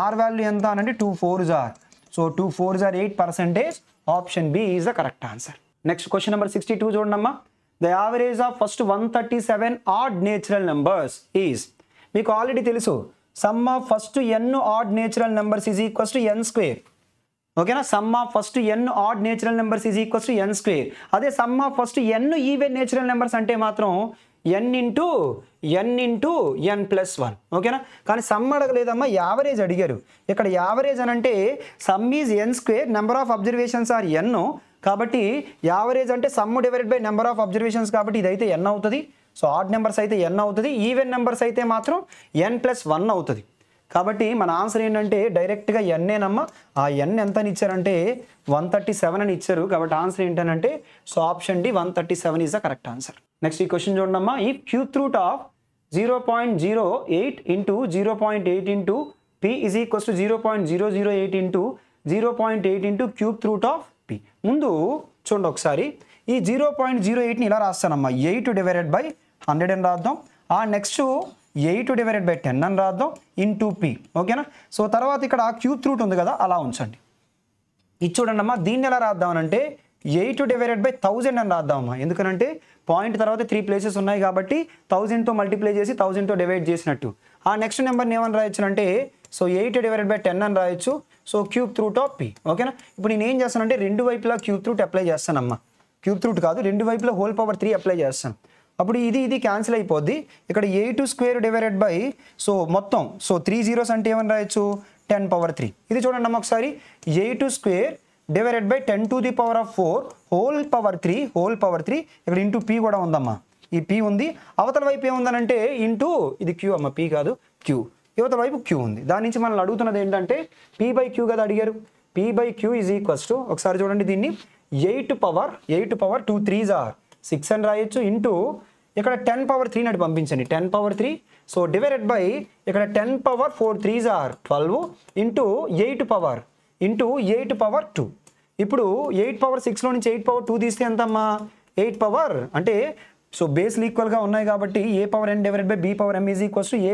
R వాల్యూ ఎంత అంటే 2 4s are. So 2 4s are 8%. Option B is the correct answer. Next question number 62 చూడండి అమ్మా. The average of first 137 odd natural numbers is. మీకు already తెలుసు sum of first n odd natural numbers is equals to n square. ఓకేనా. Some of first n odd natural numbers is equals to n square. అదే sum of first n even natural numbers అంటే మాత్రం n into n plus 1. ఓకేనా. కానీ some అడగలేదమ్మా, average అడిగారు. ఇక్కడ average అని అంటే sum is n square, number of observations are n. కాబట్టి యావరేజ్ అంటే sum divided by number of observations, కాబట్టి ఇదైతే n అవుతుంది. సో ఆడ్ నెంబర్స్ అయితే n అవుతుంది, ఈవెన్ నెంబర్స్ అయితే మాత్రం n ప్లస్ 1 అవుతుంది. కాబట్టి మన ఆన్సర్ ఏంటంటే డైరెక్ట్గా ఎన్నేనమ్మా. ఆ n ఎంత అని ఇచ్చారంటే 137 అని ఇచ్చారు. కాబట్టి ఆన్సర్ ఏంటంటే so option D 137 is the correct answer. Next ఈ క్వశ్చన్ చూడండమ్మా. ఈ cube root of 0.08 into 0.8 into P is equals to 0.008 into 0.8 into cube root of P. ముందు చూడండి ఒకసారి, ఈ 0.08ని ఇలా రాస్తానమ్మా. 8 డివైడెడ్ బై 100 అని రాద్దాం. ఆ నెక్స్ట్ 8 డివైడెడ్ బై 10 అని రాద్దాం ఇంటూ P. ఓకేనా. సో తర్వాత ఇక్కడ క్యూబ్ రూట్ ఉంది కదా, అలా ఉంచండి. ఇది చూడండి అమ్మా. దీన్ని ఎలా రాద్దామనంటే 8 డివైడెడ్ బై 1000 అని రాద్దామమ్మా. ఎందుకనంటే పాయింట్ తర్వాత 3 ప్లేసెస్ ఉన్నాయి కాబట్టి 1000తో మల్టిప్లై చేసి 1000తో డివైడ్ చేసినట్టు. ఆ నెక్స్ట్ నెంబర్ని ఏమని రాయొచ్చు అంటే సో 8 డివైడెడ్ బై 10 అని రాయొచ్చు. So cube root of P. ఓకేనా. ఇప్పుడు నేను ఏం చేస్తానంటే రెండు వైపులా క్యూబ్ రూట్ అప్లై చేస్తానమ్మా. క్యూబ్ రూట్ కాదు, రెండు వైపులా హోల్ పవర్ 3 అప్లై చేస్తాను. అప్పుడు ఇది క్యాన్సిల్ అయిపోద్ది. ఇక్కడ 8 స్క్వేర్ డివైడెడ్ బై సో మొత్తం సో 3 zeros అంటే ఏమని రాయొచ్చు 10 power 3. ఇది చూడండి అమ్మ ఒకసారి. 8 square divided by 10 to the power of 4 whole power three ఇక్కడ ఇంటూ పీ కూడా ఉందమ్మా. ఈ పీ ఉంది, అవతల వైపు ఏముందనంటే ఇంటూ ఇది క్యూ అమ్మ, పీ కాదు క్యూ, యువతల వైపు క్యూ ఉంది. దాని నుంచి మనల్ని అడుగుతున్నది ఏంటంటే పీ బై క్యూ కదా అడిగారు. P by Q is equals to, ఒకసారి చూడండి దీన్ని, 8 పవర్ 2 3s are 6 అని రాయొచ్చు, ఇంటూ ఇక్కడ 10 పవర్ 3 నటు పంపించండి, 10 పవర్ 3. సో డివైడెడ్ బై ఇక్కడ 10 power 4 3s are 12 into 8 power 2. ఇప్పుడు 8 పవర్ 6లో నుంచి 8 పవర్ 2 తీస్తే ఎంతమ్మా, 8 పవర్ అంటే సో బేస్లు ఈక్వల్గా ఉన్నాయి కాబట్టి A power N divided by B power M is equals to A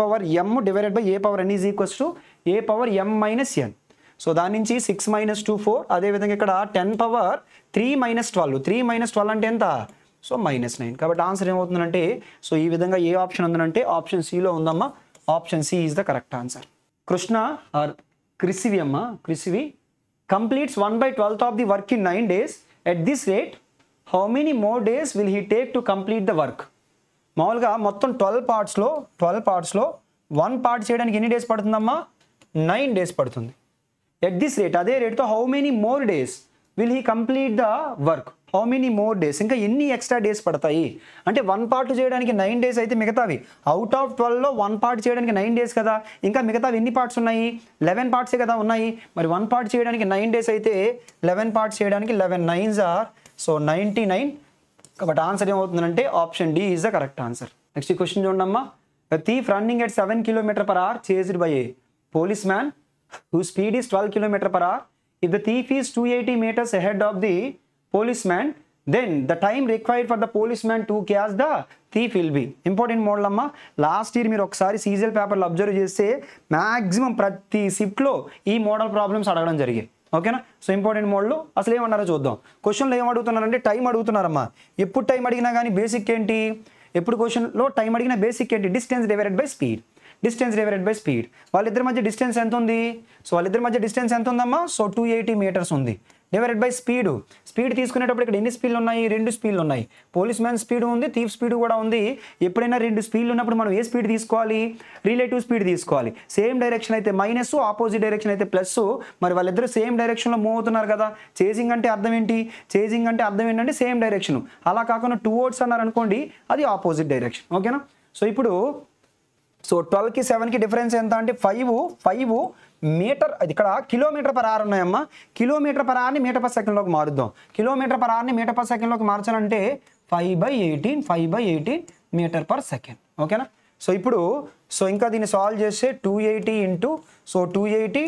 power M divided by A power N is equals to A power M minus N. So దాని నుంచి 6 minus 2 4, అదేవిధంగా ఇక్కడ 10 power 3 minus 12, 3 minus 12 అంటే ఎంత, so -9. కాబట్టి answer ఏమవుతుందంటే so ఈ విధంగా ఏ ఆప్షన్ ఉందంటే ఆప్షన్ సిలో ఉందమ్మా, option C is the correct answer. Krishna ఆర్ క్రిసివి అమ్మ, క్రిసివి completes 1/12 of the work in 9 days. At this rate, how many more days will he take to complete the work? మామూలుగా మొత్తం 12 పార్ట్స్లో 1 పార్ట్ చేయడానికి ఎన్ని డేస్ పడుతుందమ్మా, 9 డేస్ పడుతుంది. ఎట్ దిస్ రేట్, అదే రేట్తో how many more days will he complete the work, how many more days, ఇంకా ఎన్ని ఎక్స్ట్రా డేస్ పడతాయి అంటే 1 పార్ట్ చేయడానికి 9 డేస్ అయితే మిగతావి అవుట్ ఆఫ్ 12లో 1 పార్ట్ చేయడానికి 9 డేస్ కదా, ఇంకా మిగతావి ఎన్ని పార్ట్స్ ఉన్నాయి, 11 పార్ట్సే కదా ఉన్నాయి. మరి 1 పార్ట్ చేయడానికి 9 డేస్ అయితే 11 పార్ట్స్ చేయడానికి 11 9s are సో 99. కాబట్టి ఆన్సర్ ఏమవుతుందంటే option D is the correct answer. Next question చూడమ్మా. Thief running at 7 km/h chased by a police man whose speed is 12 km/h. If the thief is 280 meters ahead of the policeman, then the time required for the policeman to catch the thief will be. Important model అమ్మా. Last year మీరు ఒకసారి CGL పేపర్లో observe చేస్తే maximum ప్రతి షిఫ్ట్లో ఈ model problems అడగడం జరిగాయి. ఓకేనా. సో ఇంపార్టెంట్ మోడల్ అసలు ఏమన్నారో చూద్దాం. క్వశ్చన్లో ఏం అడుగుతున్నారంటే టైం అడుగుతున్నారమ్మా. ఎప్పుడు టైం అడిగినా కానీ బేసిక్ ఏంటి, ఎప్పుడు క్వశ్చన్లో టైం అడిగిన బేసిక్ ఏంటి, డిస్టెన్స్ డివైడెడ్ బై స్పీడ్. వాళ్ళిద్దరి మధ్య డిస్టెన్స్ ఎంత ఉంది, సో వాళ్ళిద్దరి మధ్య డిస్టెన్స్ ఎంత ఉందమ్మా, సో 280 meters ఉంది. డివైడెడ్ బై స్పీడ్ తీసుకునేటప్పుడు ఇక్కడ ఎన్ని స్పీడ్లు ఉన్నాయి, 2 స్పీడ్లు ఉన్నాయి. పోలీస్ మ్యాన్ స్పీడ్ ఉంది, థీఫ్ స్పీడ్ కూడా ఉంది. ఎప్పుడైనా 2 స్పీడ్లు ఉన్నప్పుడు మనం ఏ స్పీడ్ తీసుకోవాలి, రిలేటివ్ స్పీడ్ తీసుకోవాలి. సేమ్ డైరెక్షన్ అయితే మైనస్, ఆపోజిట్ డైరెక్షన్ అయితే ప్లస్. మరి వాళ్ళిద్దరు సేమ్ డైరెక్షన్లో మూవ్ అవుతున్నారు కదా. చేజింగ్ అంటే అర్థం ఏంటంటే సేమ్ డైరెక్షన్. అలా కాకుండా టువర్డ్స్ అన్నారు అనుకోండి, అది ఆపోజిట్ డైరెక్షన్. ఓకేనా. సో ఇప్పుడు 12కి 7కి డిఫరెన్స్ ఎంత అంటే 5 మీటర్, అది ఇక్కడ km/h ఉన్నాయమ్మా. km/hని మీటర్/సెకండ్లోకి మారుద్దాం. km/hని మీటర్/సెకండ్లోకి మార్చాలంటే 5/18 మీటర్/సెకండ్. ఓకేనా. సో ఇప్పుడు ఇంకా దీన్ని సాల్వ్ చేస్తే 280 ఇంటూ 280,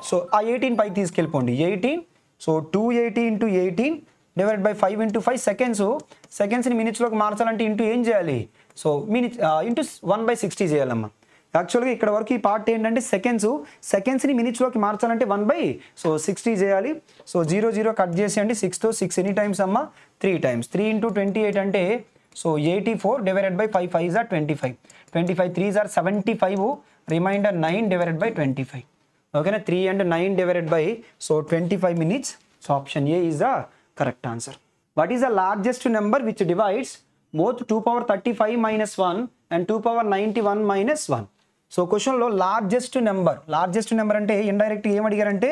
సో ఆ 18 పైకి తీసుకెళ్ళిపోండి 18. So 280 into 18 divide by 5 into 5 సెకండ్స్ని మినిట్స్లోకి మార్చాలంటే ఇంటూ ఏం చేయాలి, సో మినిట్స్ ఇంటూ 1/60 చేయాలమ్మా. యాక్చువల్గా ఇక్కడ వరకు ఈ పార్ట్ ఏంటంటే సెకండ్స్ని మినిట్స్లోకి మార్చాలంటే 1/60 చేయాలి. సో 0 కట్ చేసేయండి, 6తో 6 ఎనీ టైమ్స్ అమ్మా, 3 times. 3 ఇంటూ 28 అంటే so 84 divided by 5 5s are 25. 25 3s are 75, remainder 9 divided by 25. ఓకేనా. 3 and 9 divided by so 25 minutes. So option A is the correct answer. What is the largest number which divides both 2^35 - 1 and 2^91 - 1. So క్వశ్చన్లో largest number అంటే indirect ఏం అడిగారంటే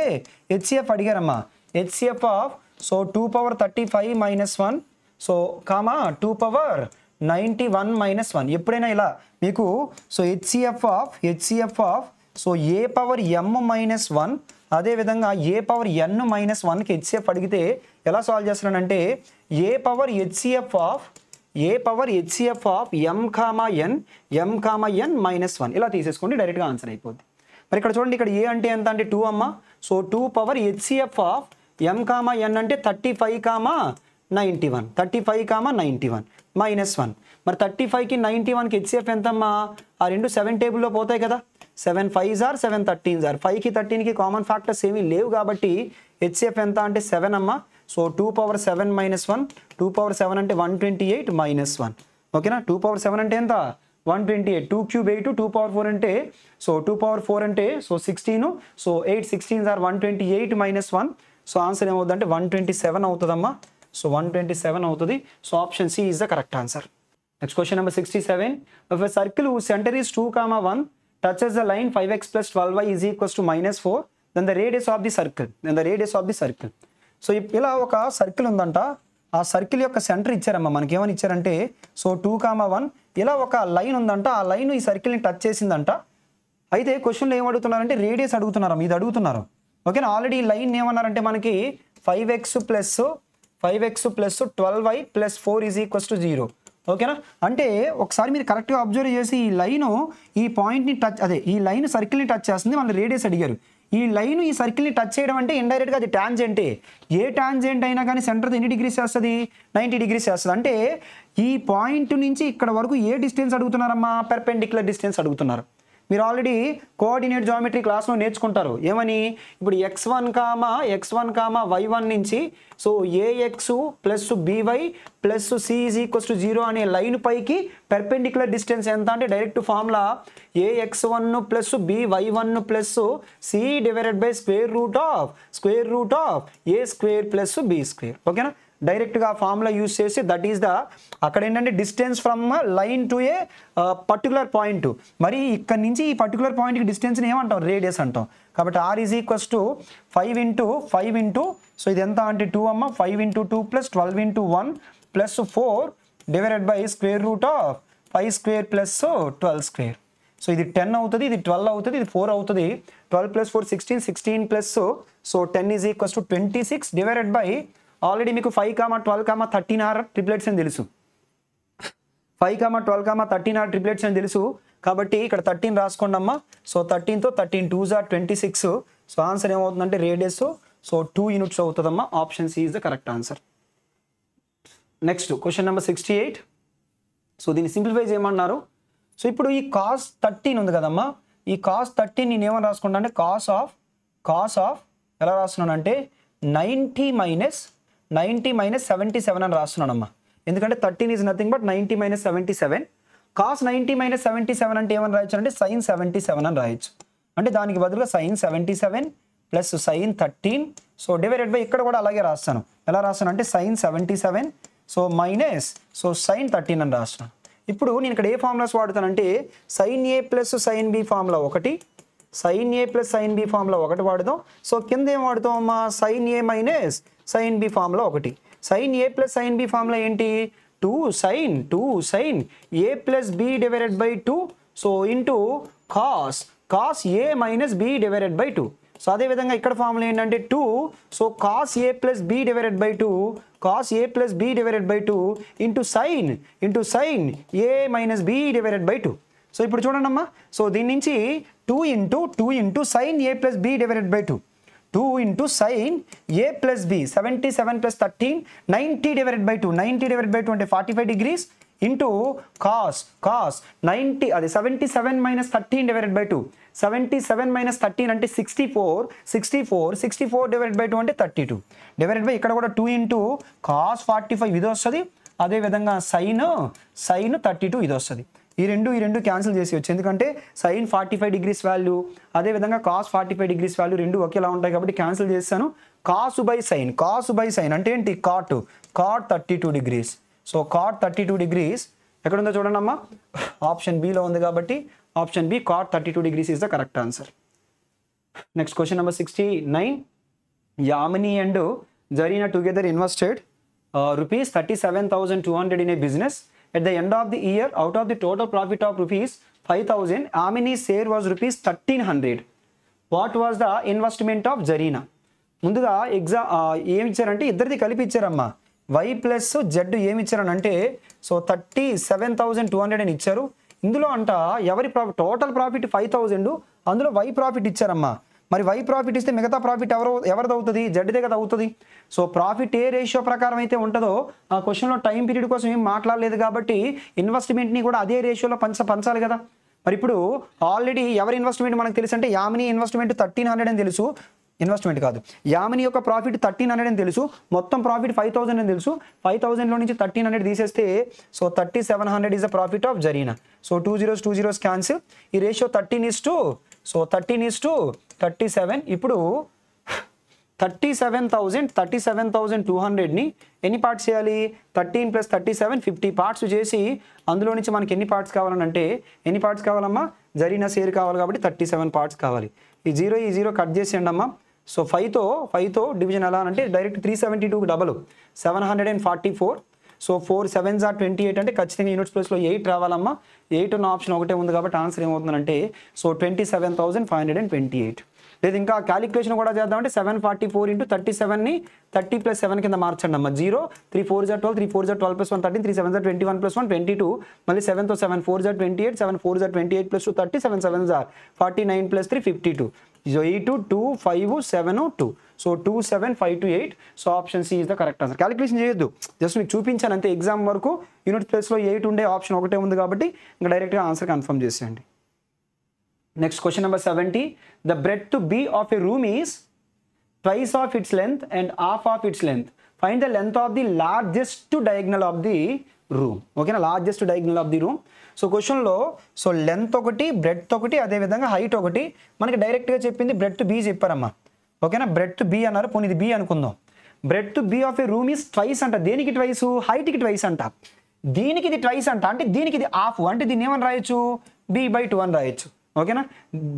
HCF అడిగారమ్మా. HCF of so 2^35 - 1 so comma 2^91 - 1. ఎప్పుడైనా ఇలా మీకు so HCF of so A power m - 1 అదేవిధంగా ఏ power n - 1కి హెచ్సిఎఫ్ అడిగితే ఎలా సాల్వ్ చేస్తున్నానంటే a power HCF of m, n -1 ఇలా తీసేసుకోండి, డైరెక్ట్గా ఆన్సర్ అయిపోద్ది. మరి ఇక్కడ చూడండి, ఇక్కడ ఏ అంటే ఎంత అంటే 2 అమ్మ. So 2 power HCF of m, n అంటే 35,91 -1. మరి 35కి 91కి హెచ్సిఎఫ్ ఎంతమ్మా, ఆ రెండు 7 టేబుల్లో పోతాయి కదా. 7 5s are 7 13s are 5కి 13కి కామన్ ఫ్యాక్టర్స్ ఏమీ లేవు కాబట్టి హెచ్సిఎఫ్ ఎంత అంటే 7 అమ్మ. సో 2^7 - 1, 2^7 అంటే 128 - 1. ఓకేనా. 2^7 అంటే ఎంత 128, 2³ 8, 2^4 అంటే సో 2^4 అంటే so 16, so 8 16s are 128 - 1. So answer ఏమవుతుంది అంటే 127 అవుతుందమ్మా. సో 127 అవుతుంది. So option C is the correct answer. Next question number 67. If a circle whose center is 2, 1 touches the line 5x + 12y is equals to -4, then the radius of the circle. So ఇలా ఒక circle ఉందంట, ఆ circle యొక్క centre ఇచ్చారమ్మా మనకి. ఏమని ఇచ్చారంటే so 2,1 ఇలా ఒక లైన్ ఉందంట, ఆ లైన్ ఈ సర్కిల్ని టచ్ చేసిందంట. అయితే క్వశ్చన్లో ఏం అడుగుతున్నారంటే రేడియస్ అడుగుతున్నారు, ఇది అడుగుతున్నారు. ఓకేనా, ఆల్రెడీ ఈ లైన్ ఏమన్నారంటే మనకి 5x ప్లస్ 12y ప్లస్ 4 = 0. ఓకేనా, అంటే ఒకసారి మీరు కరెక్ట్గా అబ్జర్వ్ చేసి ఈ లైను ఈ పాయింట్ని టచ్, అదే ఈ లైన్ సర్కిల్ని టచ్ చేస్తుంది, మన రేడియస్ అడిగారు. ఈ లైన్ ఈ సర్కిల్ని టచ్ చేయడం అంటే ఇండైరెక్ట్గా అది టాంజెంటే. ఏ టాంజెంట్ అయినా కానీ సెంటర్తో ఎన్ని డిగ్రీస్ చేస్తుంది, 90 డిగ్రీస్ చేస్తుంది. అంటే ఈ పాయింట్ నుంచి ఇక్కడ వరకు ఏ డిస్టెన్స్ అడుగుతున్నారమ్మా, పెర్పెండిక్యులర్ డిస్టెన్స్ అడుగుతున్నారు. మీరు ఆల్రెడీ కోఆర్డినేట్ జామెట్రీ క్లాస్లో నేర్చుకుంటారు. ఏమని, ఇప్పుడు x1, y1 నుంచి so ax plus by plus c = 0 అనే లైన్ పైకి పెర్పెండిక్యులర్ డిస్టెన్స్ ఎంత అంటే direct formula ax1 plus by1 plus c divided by square root of a square plus b square. ఓకేనా, డైరెక్ట్గా ఫార్ములా యూజ్ చేసి దట్ ఈస్ ద అక్కడ ఏంటంటే distance from line to A particular point. మరి ఇక్కడ నుంచి ఈ పర్టికులర్ పాయింట్కి డిస్టెన్స్ని ఏమంటాం, రేడియస్ అంటాం. కాబట్టి r = 5 ఇంటూ సో ఇది ఎంత అంటే 2 అమ్మ, 5 × 2 plus 12 × 1 plus 4 divided by square root of 5 square plus 12 square. So ఇది 10 అవుతుంది, ఇది 12 అవుతుంది, ఇది 4 అవుతుంది. 12 + 4 16 plus so 10 = 26 divided by already మీకు 5, 12, 13 ఆర్ ట్రిప్లెట్స్ అని తెలుసు. 5, 12, 13 ఆర్ ట్రిప్లెట్స్ అని తెలుసు. కాబట్టి ఇక్కడ 13 రాసుకోండి అమ్మా. సో 13తో 13 2s are 26. సో ఆన్సర్ ఏమవుతుందంటే రేడియస్ సో 2 యూనిట్స్ అవుతుందమ్మా. Option C is the correct answer. Next question number 68. So దీన్ని సింప్లిఫై చేయమన్నారు. సో ఇప్పుడు ఈ cos 13 ఉంది కదమ్మా, ఈ cos 13 నేను ఏమని రాసుకుంటా అంటే కాస్ ఆఫ్ ఎలా రాస్తున్నాను అంటే 90 మైనస్ 77 అని రాస్తున్నానమ్మా. ఎందుకంటే 13 is nothing but 90 minus 77. Cos 90 minus 77 అంటే ఏమని రాయొచ్చు అంటే sin 77 అని రాయొచ్చు. అంటే దానికి బదులుగా sin 77 plus sin 13 so divided by ఇక్కడ కూడా అలాగే రాస్తాను. ఎలా రాస్తాను అంటే sin 77 so minus so sin 13 అని రాస్తున్నాను. ఇప్పుడు నేను ఇక్కడ ఏ ఫార్ములాస్ వాడుతానంటే sin a plus sin b formula ఒకటి, sin a plus sin b formula ఒకటి వాడదాం. సో కింద ఏం వాడుతాం అమ్మా, sin a minus sin b formula ఒకటి. sin a plus sin b formula ఏంటి, 2 sin a plus b divided by 2 so into cos a minus b divided by 2. So అదేవిధంగా ఇక్కడ ఫార్ములా ఏంటంటే 2 so cos a plus b divided by 2 cos a plus b divided by 2 into sin a minus b divided by 2. So ఇప్పుడు చూడండి అమ్మా, so దీని నుంచి 2 into sin a plus b divided by 2, 2 into sin a plus b 77 plus 13 90 divided by 2, 90 divided by 2 అంటే 45 degrees into cos 90 అది 77 minus 13 divided by 2, 77 minus 13 అంటే 64 divided by 2 అంటే 32 divided by ఇక్కడ కూడా 2 ఇంటూ కాస్ 45 ఇది వస్తుంది, అదేవిధంగా సైన్ 32 ఇది వస్తుంది. ఈ రెండు క్యాన్సిల్ చేసి వచ్చు, ఎందుకంటే sin 45 డిగ్రీస్ వాల్యూ అదేవిధంగా కాస్ 45 డిగ్రీస్ వాల్యూ రెండు ఒకేలా ఉంటాయి కాబట్టి క్యాన్సిల్ చేస్తాను. కాస్ బై సైన్ అంటే ఏంటి, cot 32 degrees. So cot 32 degrees ఎక్కడ ఉందో చూడండి అమ్మా, ఆప్షన్ బిలో ఉంది కాబట్టి option B cot 32 degrees is the correct answer. Next question number 69. Yamini and Zarina together invested rupees 37,200 in a business. At the end of the year, out of the total profit of rupees 5,000, Amini's share was rupees 1,300. What was the investment of Zarina? ముందుగా ఏమి ఇచ్చారంటే ఇద్దరిది కలిపి ఇచ్చారమ్మా, y plus z ఏమి ఇచ్చారనంటే so 37,200 అని ఇచ్చారు. ఇందులో అంట ఎవరి ప్రాఫిట్, టోటల్ ప్రాఫిట్ 5,000, అందులో y ప్రాఫిట్ ఇచ్చారమ్మా. మరి y ప్రాఫిట్ ఇస్తే మిగతా ప్రాఫిట్ ఎవరిది అవుతుంది, జడ్దే కదా అవుతుంది. సో ప్రాఫిట్ ఏ రేషియో ప్రకారం అయితే ఉంటుందో ఆ క్వశ్చన్లో టైం పీరియడ్ కోసం ఏం మాట్లాడలేదు కాబట్టి ఇన్వెస్ట్మెంట్ని కూడా అదే రేషియోలో పంచాలి కదా. మరి ఇప్పుడు ఆల్రెడీ ఎవరి ఇన్వెస్ట్మెంట్ మనకు తెలుసు అంటే యామిని ఇన్వెస్ట్మెంట్ 1,300 అని తెలుసు, ఇన్వెస్ట్మెంట్ కాదు యామిని యొక్క ప్రాఫిట్ 1,300 అని తెలుసు, మొత్తం ప్రాఫిట్ 5,000 అని తెలుసు. 5,000లో నుంచి 1,300 తీసేస్తే so 3,700 is the profit of Zarina. So 2 zeros cancel, ఈ రేషియో 13:37. ఇప్పుడు 37,200ని ఎన్ని పార్ట్స్ చేయాలి, 13 + 37 50 పార్ట్స్ చేసి అందులో నుంచి మనకి ఎన్ని పార్ట్స్ కావాలంటే ఎన్ని పార్ట్స్ కావాలమ్మా, జరీనా షేర్ కావాలి కాబట్టి 37 పార్ట్స్ కావాలి. ఈ జీరో కట్ చేసేయండి అమ్మా. సో 5తో డివిజన్ ఎలా అంటే direct 372 double 744. So 4 7s are 28 అంటే ఖచ్చితంగా యూనిట్స్ ప్లేస్లో 8 రావాలమ్మా. 8 ఉన్న ఆప్షన్ ఒకటే ఉంది కాబట్టి ఆన్సర్ ఏమవుతుందంటే సో 27,528. లేదు ఇంకా క్యాలిక్యులేషన్ కూడా చేద్దామంటే 744 ఇంటూ 37ని 30 + 7 కింద మార్చండి అమ్మా. 0 3 4s are 12, 3 4s are 12 + 1 13, 3 7s are 21 + 1 22. మళ్ళీ 7తో 7 4s are 28, 7 4s are 28 + 2 30, 7 7s are 49 + 3 52. So 8 2 5 7 2. So 2 7 5 2 8. So option C is the correct answer. Calculation చేయొద్దు, జస్ట్ మీకు చూపించాను అంతే. ఎగ్జామ్ వరకు యూనిట్ ప్లేస్లో 8 ఉండే ఆప్షన్ ఒకటే ఉంది కాబట్టి ఇంకా డైరెక్ట్గా ఆన్సర్ కన్ఫర్మ్ చేసేయండి. Next question number 70. The breadth B of a room is twice of its length and half of its length. Find the length of the largest diagonal of the room. ఓకేనా, largest diagonal of the room. So క్వశ్చన్లో so length ఒకటి, breadth ఒకటి, అదేవిధంగా height ఒకటి. మనకి డైరెక్ట్గా చెప్పింది breadth B చెప్పారమ్మా. ఓకేనా, బ్రెడ్త్ బి అన్నారు, పోనీ ఇది బి అనుకుందాం. Breadth B of a room is twice అంట. దేనికి ట్వైస్? హైట్కి ట్వైస్ అంట. దీనికి ఇది ట్వైస్ అంట, అంటే దీనికి ఇది హాఫ్, అంటే దీన్ని ఏమని రాయొచ్చు? b/2 అని రాయొచ్చు. ఓకేనా,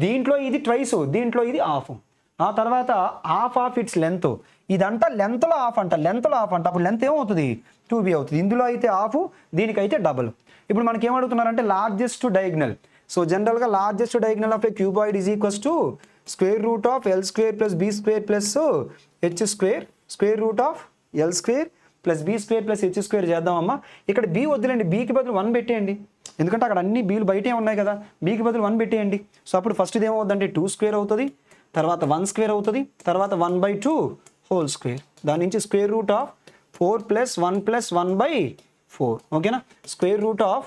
దీంట్లో ఇది ట్వైస్, దీంట్లో ఇది హాఫ్. ఆ తర్వాత హాఫ్ ఆఫ్ ఇట్స్ లెంత్, ఇదంట లెంత్లో హాఫ్ అంట, లెంత్లో హాఫ్ అంట. అప్పుడు లెంత్ ఏమవుతుంది? 2b అవుతుంది. ఇందులో అయితే హాఫ్, దీనికైతే డబుల్. ఇప్పుడు మనకి ఏమడుగుతున్నారంటే లార్జెస్ట్ డయాగ్నల్. సో జనరల్గా largest diagonal of A cuboid is equals to square root of L² + B² + H², square root of L² + B² + H² చేద్దామమ్మా. ఇక్కడ b వద్దులేండి, bకి బదులు 1 పెట్టేయండి, ఎందుకంటే అక్కడ అన్ని బీలు బయటే ఉన్నాయి కదా. బీకి బదులు 1 పెట్టేయండి. సో అప్పుడు ఫస్ట్ ఇది ఏమవుతుందంటే 2² అవుతుంది, తర్వాత 1² అవుతుంది, తర్వాత 1/2 హోల్ స్క్వేర్. దాని నుంచి స్క్వేర్ రూట్ ఆఫ్ 4 + 1 + 1/4. ఓకేనా, square root of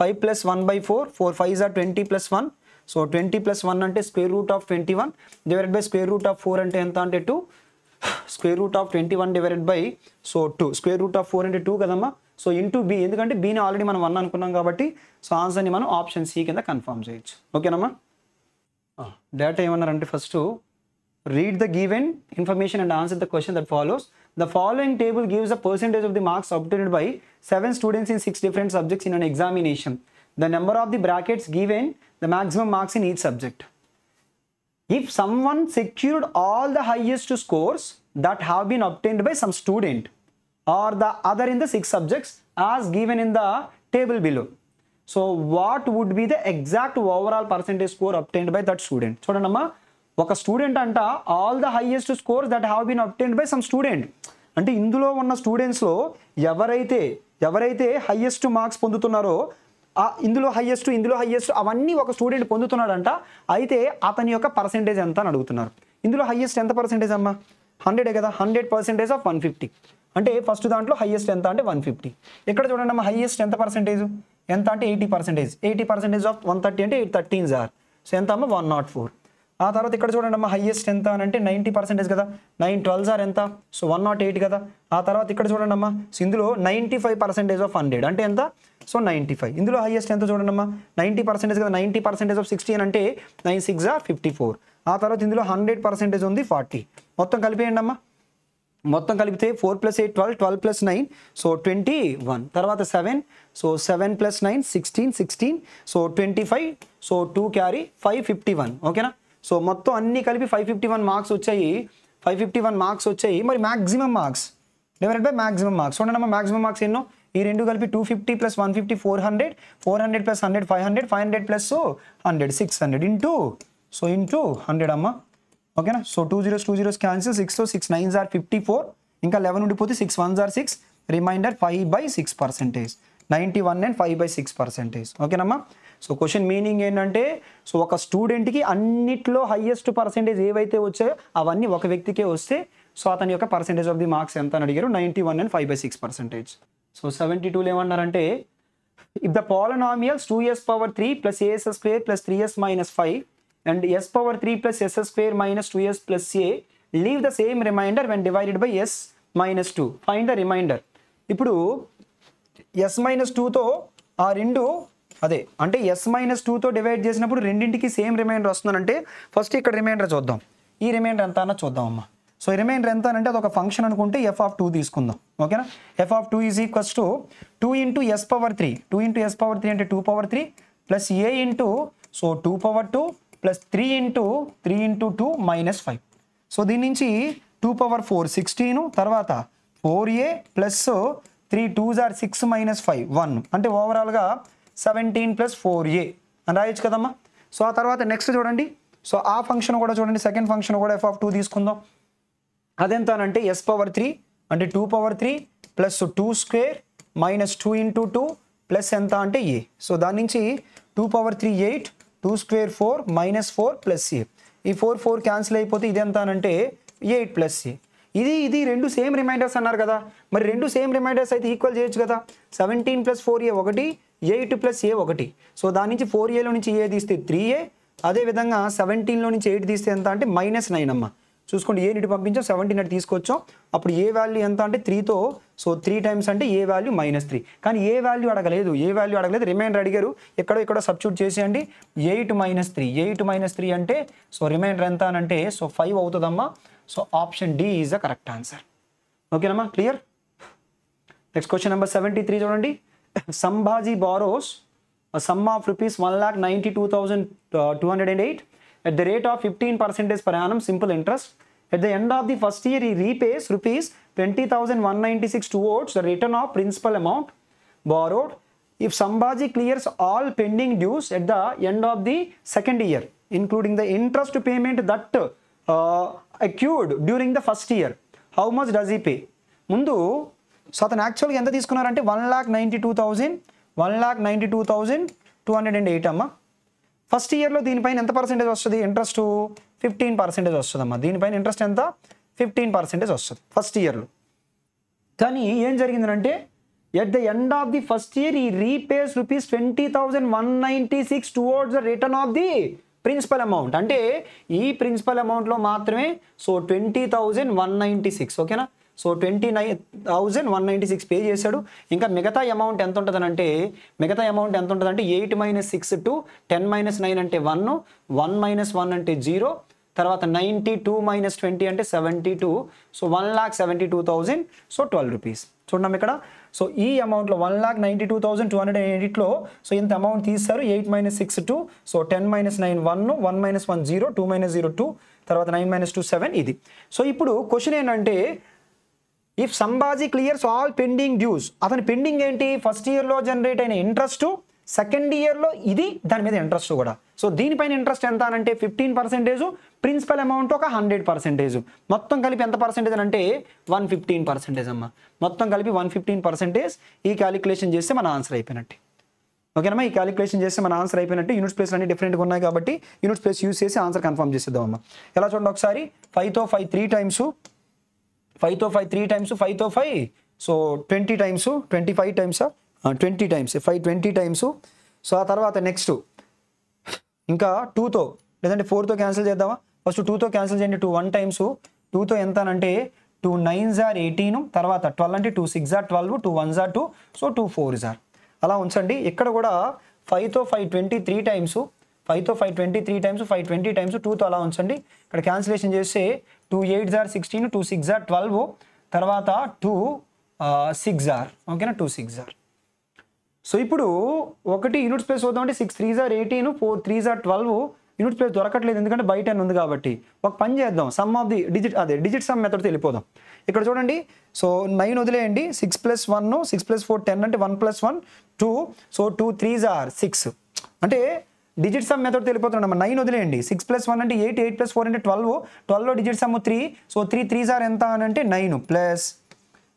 5 + 1/4, 4 5s are 20 + 1. So 20 + 1 అంటే square root of 21 divided by square root of 4 అంటే ఎంత అంటే 2. Square root of 21 divided by so 2. Square root of 4 అంటే 2 కదమ్మా. సో ఇంటూ బి, ఎందుకంటే బీని ఆల్రెడీ మనం 1 అనుకున్నాం కాబట్టి సో ఆన్సర్ని మనం ఆప్షన్ సి కింద కన్ఫర్మ్ చేయొచ్చు. ఓకేనమ్మా. డేటా ఏమన్నారంటే first read the given information and answer the question that follows. The following table gives the percentage of the marks obtained by 7 students in 6 different subjects in an examination. The number of the brackets given the maximum marks in each subject. If someone secured all the highest scores that have been obtained by some student or the other in the 6 subjects as given in the table below, so what would be the exact overall percentage score obtained by that student? చూడండమ్మా, ఒక student అంట all the highest scores that have been obtained by some student. అంటే ఇందులో ఉన్న స్టూడెంట్స్లో ఎవరైతే highest marks పొందుతున్నారో ఇందులో highest అవన్నీ ఒక స్టూడెంట్ పొందుతున్నాడంట. అయితే అతని యొక్క పర్సెంటేజ్ ఎంత అని అడుగుతున్నారు. ఇందులో హైయెస్ట్ ఎంత పర్సెంటేజ్ అమ్మా? 100 కదా. 100% ఆఫ్ 150 అంటే ఫస్ట్ దాంట్లో హైయెస్ట్ ఎంత అంటే 150. ఇక్కడ చూడండి అమ్మా, హైయెస్ట్ ఎంత పర్సెంటేజ్ ఎంత అంటే 80%. 80% ఆఫ్ 130 అంటే 8 13s are. సో ఎంత అమ్మా? 104. ఆ తర్వాత ఇక్కడ చూడండి అమ్మా, హైయెస్ట్ ఎంత అని అంటే 90% కదా. 9 12s are ఎంత? సో 108 కదా. ఆ తర్వాత ఇక్కడ చూడండి అమ్మా, సో ఇందులో 95% ఆఫ్ 100 అంటే ఎంత? సో 95. ఇందులో హైయెస్ట్ ఎంత చూడండి అమ్మా, 90% కదా. 90% ఆఫ్ 60 అంటే 9 6 are 54. ఆ తర్వాత ఇందులో 100% ఉంది 40. మొత్తం కలిపేయండి అమ్మా. మొత్తం కలిపితే 4 + 8 12, 12 + 9 సో 21. తర్వాత 7 సో 7 + 9 16 సో 25 సో 2 క్యారీ 551. ఓకేనా. సో మొత్తం అన్నీ కలిపి 551 మార్క్స్ వచ్చాయి. మరి maximum marks divided by maximum marks. చూడండి అమ్మా, మ్యాక్సిమం మార్క్స్ ఎన్నో? ఈ రెండు కలిపి 250 + 150 400, 400 + 100 500, 500 + 100 600 ఇంటూ 100 అమ్మా. ఓకేనా. So 2 zeros cancel, 6 6 9s are 54, ఇంకా 11 ఉండిపోతే 6 1s are 6, రిమైండర్ 5/6%, 91 and 5/6%. ఓకేనమ్మా. సో క్వశ్చన్ మీనింగ్ ఏంటంటే సో ఒక స్టూడెంట్కి అన్నిట్లో హైయెస్ట్ పర్సెంటేజ్ ఏవైతే వచ్చాయో అవన్నీ ఒక వ్యక్తికే వస్తే సో అతని యొక్క పర్సెంటేజ్ ఆఫ్ ది మార్క్స్ ఎంత అని అడిగారు. 91 and 5/6%. సో 72లో ఏమన్నారంటే if the polynomials 2s⁻3 + as² + 3s - 5 and s⁻3 + s² - 2s + a leave the same remainder when divided by s - 2. Find the remainder. ఇప్పుడు s - 2తో ఆ రెండు అదే అంటే s - 2తో డివైడ్ చేసినప్పుడు రెండింటికి సేమ్ రిమైండర్ వస్తుందంటే ఫస్ట్ ఇక్కడ రిమైండర్ చూద్దాం. ఈ రిమైండర్ ఎంత అన్న చూద్దాం అమ్మా. సో ఈ రిమైండర్ ఎంత అంటే అది ఒక ఫంక్షన్ అనుకుంటే f(2) తీసుకుందాం. ఓకేనా. f(2) = 2 × s⁻3. 2 × s⁻3 అంటే 2/3 + a into so 2/2 plus 3 into 2 -5. So దీని నుంచి 2 power 4 16 తర్వాత 4a ప్లస్ 3 2s are 6 -5 1 అంటే ఓవరాల్గా 17 + 4a అని రాయొచ్చు కదమ్మా. సో ఆ తర్వాత నెక్స్ట్ చూడండి. సో ఆ ఫంక్షన్ కూడా చూడండి, సెకండ్ ఫంక్షన్ కూడా f(2) తీసుకుందాం. అదెంత అంటే s⁻3 అంటే 2 power 3 ప్లస్ 2² -2 into 2 ప్లస్ ఎంత అంటే a. సో దాని నుంచి 2 power 3 8 2² 4 -4 ప్లస్ a. ఈ 4 క్యాన్సిల్ అయిపోతే ఇది ఎంత అంటే 8 ప్లస్ a. ఇది రెండు సేమ్ రిమైండర్స్ అన్నారు కదా, మరి రెండు సేమ్ రిమైండర్స్ అయితే ఈక్వల్ చేయొచ్చు కదా. 17 + 4a 1 8 + a 1. సో దాని నుంచి 4aలో నుంచి a తీస్తే 3a, అదేవిధంగా 17లో నుంచి 8 తీస్తే ఎంత అంటే -9 అమ్మ. చూసుకోండి, ఏ నీటి పంపించాం 17 అటు తీసుకొచ్చాం. అప్పుడు ఏ వాల్యూ ఎంత అంటే 3తో, సో 3 టైమ్స్ అంటే ఏ వాల్యూ -3. కానీ ఏ వాల్యూ అడగలేదు, రిమైండర్ అడిగారు. ఎక్కడో సబ్స్టిట్యూట్ చేసేయండి. 8 - 3 అంటే సో రిమైండర్ ఎంత అని అంటే సో 5 అవుతుందమ్మా. So option D is the correct answer. ఓకేనమ్మా, క్లియర్. నెక్స్ట్ క్వశ్చన్ నెంబర్ 73 చూడండి. Sambhaji borrows sum of rupees 1,92,208 at the rate of 15% per annum simple interest. At the end of the first year, he repays rupees 20,196 towards the return of principal amount borrowed. If Sambhaji clears all pending dues at the end of the second year, including the interest payment that accrued during the first year, how much does he pay? ముందు so అతను యాక్చువల్గా ఎంత తీసుకున్నారంటే 1,92,208 అమ్మా. First ఇయర్లో దీనిపైన ఎంత percentage వస్తుంది ఇంట్రెస్ట్? 15% వస్తుందమ్మా. దీనిపైన ఇంట్రెస్ట్ ఎంత? 15% వస్తుంది ఫస్ట్ ఇయర్లో. కానీ ఏం జరిగిందంటే at the end of the first year ఈ repays rupees 20,196 towards the return of the principal amount. అంటే ఈ ప్రిన్సిపల్ అమౌంట్లో మాత్రమే సో 20,196. ఓకేనా. సో 29,196 పే చేశాడు. ఇంకా మిగతా అమౌంట్ ఎంత ఉంటుందనంటే 8 - 6 2 10 - 9 అంటే 1 1 - 1 అంటే 0 తర్వాత 92 - 20 అంటే 72. So 1,72,000 so 12 rupees. చూడండి ఇక్కడ. సో ఈ అమౌంట్లో 1,92,208లో సో ఇంత అమౌంట్ తీస్తారు. 8 - 6 2 సో 10 - 9 1 1 - 1 0 2 - 0 2 తర్వాత 9 - 2 7 ఇది. సో ఇప్పుడు క్వశ్చన్ ఏంటంటే if Sambhaji clears all pending dues, అతని పెండింగ్ ఏంటి? ఫస్ట్ ఇయర్లో జనరేట్ అయిన ఇంట్రెస్ట్, సెకండ్ ఇయర్లో ఇది దాని మీద ఇంట్రెస్ట్ కూడా. సో దీనిపైన ఇంట్రెస్ట్ ఎంత అంటే 15%, ప్రిన్సిపల్ అమౌంట్ ఒక 100%. మొత్తం కలిపి ఎంత పర్సెంటేజ్ అంటే 115% అమ్మా. మొత్తం కలిపి 115%. ఈ క్యాలిక్యులేషన్ చేస్తే మన ఆన్సర్ అయిపోయినట్టు. ఓకేనమ్మా, ఈ క్యాలిక్యులేషన్ చేస్తే మన ఆన్సర్ అయిపోయినట్టు. యూనిట్ ప్లేస్ అన్ని డిఫరెంట్గా ఉన్నాయి కాబట్టి యూనిట్ ప్లేస్ యూస్ చేసి ఆన్సర్ కన్ఫర్మ్ చేసేద్దామమ్మా. ఎలా చూడండి ఒకసారి. 5తో 5 3 టైమ్స్, 5తో 5 3 టైమ్స్, 5తో 5 so 20 times, 25 times 20 times 5 20 times. సో ఆ తర్వాత నెక్స్ట్ ఇంకా 2తో లేదంటే 4తో క్యాన్సిల్ చేద్దామా. ఫస్ట్ 2తో క్యాన్సిల్ చేయండి. 2 1 టైమ్స్. 2తో ఎంత అంటే 2 9s are 18 తర్వాత 12 అంటే 2 6s are 12 2 1s are 2 so 2 4s are అలా ఉంచండి. ఇక్కడ కూడా 5తో 5 23 టైమ్స్, 5తో 5 23 టైమ్స్ 5 20 టైమ్స్ 2తో అలా ఉంచండి. ఇక్కడ క్యాన్సిలేషన్ చేస్తే 2 8s are 16 2 6s are 12 తర్వాత 2 6s are ఓకేనా 2 6s are. సో ఇప్పుడు ఒకటి యూనిట్ స్పేస్ వద్దాం అంటే 6 3s are 18 4 3s are 12 unit space దొరకట్లేదు ఎందుకంటే బయట ఉంది కాబట్టి. ఒక పని చేద్దాం, sum of the digit sum మెథడ్తో వెళ్ళిపోదాం. ఇక్కడ చూడండి. సో 9 వదిలేయండి. 6 + 1 6 + 4 10 అంటే 1 + 1 2 సో 2 3s are 6 అంటే డిజిట్ సమ్ మెథడ్ వెళ్ళిపోతున్నాం. 9 వదిలేయండి. 6 + 1 అంటే 8 8 + 4 అంటే 12 12లో digit sum 3 so 3 3s are ఎంత అని అంటే 9 ప్లస్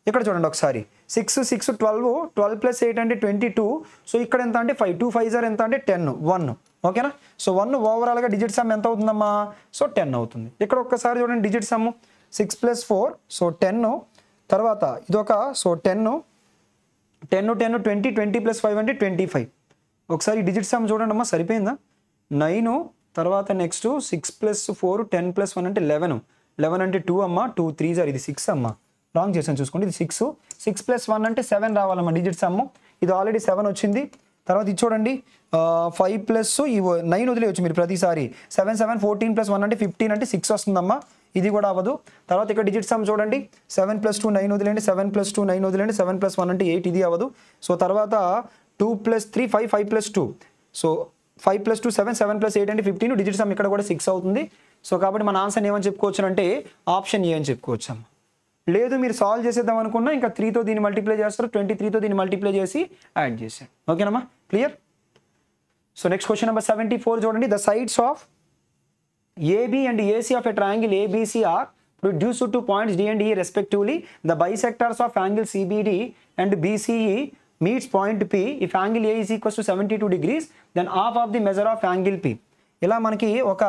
ఇక్కడ చూడండి ఒకసారి 6 6 12 12 + 8 అంటే 22 సో ఇక్కడ ఎంత అంటే 5 2 5s are ఎంత అంటే 10 1 ఓకేనా. సో 1 ఓవరాల్గా డిజిట్ సమ్ ఎంత అవుతుందమ్మా సో 10 అవుతుంది. ఇక్కడ ఒక్కసారి చూడండి డిజిట్ సమ్ 6 + 4 సో 10 తర్వాత ఇదొక సో 10 10 10 20 20 + 5 అంటే 25. ఒకసారి డిజిట్ సమ్ చూడండి అమ్మా సరిపోయిందా. 9 తర్వాత నెక్స్ట్ 6 + 4 10 + 1 అంటే 11 11 అంటే 2 అమ్మా 2 3s are ఇది 6 అమ్మా. రాంగ్ చేసాను చూసుకోండి. ఇది 6 6 + 1 అంటే 7 రావాలమ్మా డిజిట్ సమ్. ఇది ఆల్రెడీ 7 వచ్చింది. తర్వాత ఇది చూడండి 5 ప్లస్ 9 వదిలేయచ్చు మీరు ప్రతిసారి 7 7 14 + 1 అంటే 15 అంటే 6 వస్తుందమ్మా. ఇది కూడా అవ్వదు. తర్వాత ఇక్కడ డిజిట్ సమ్ చూడండి 7 + 2 9 వదిలేండి 7 + 2 9 వదిలేండి 7 + 1 అంటే 8 ఇది అవ్వదు. సో తర్వాత 2 + 3 5 5 + 2 సో 5 + 2 7, 7 + 8 అంటే 15, డిజిట్ సమ్ ఇక్కడ కూడా 6 అవుతుంది. సో కాబట్టి మన ఆన్సర్ ఏమని చెప్పుకోవచ్చు అంటే ఆప్షన్ ఏ అని చెప్పుకోవచ్చు అమ్మ. లేదు మీరు సాల్వ్ చేసేద్దాం అనుకున్నా ఇంకా 3తో దీన్ని మల్టిప్లై చేస్తారు, 23తో దీన్ని మల్టిప్లై చేసి యాడ్ చేశారు. ఓకేనమ్మా, clear? So next question number 74 చూడండి. The sides of AB and AC of a triangle ABC are reduced to points D and E respectively. The bisectors of angle CBD and BCE meets point P. If angle A is equals to 72 degrees, then half of the measure of angle P. ఇలా మనకి ఒక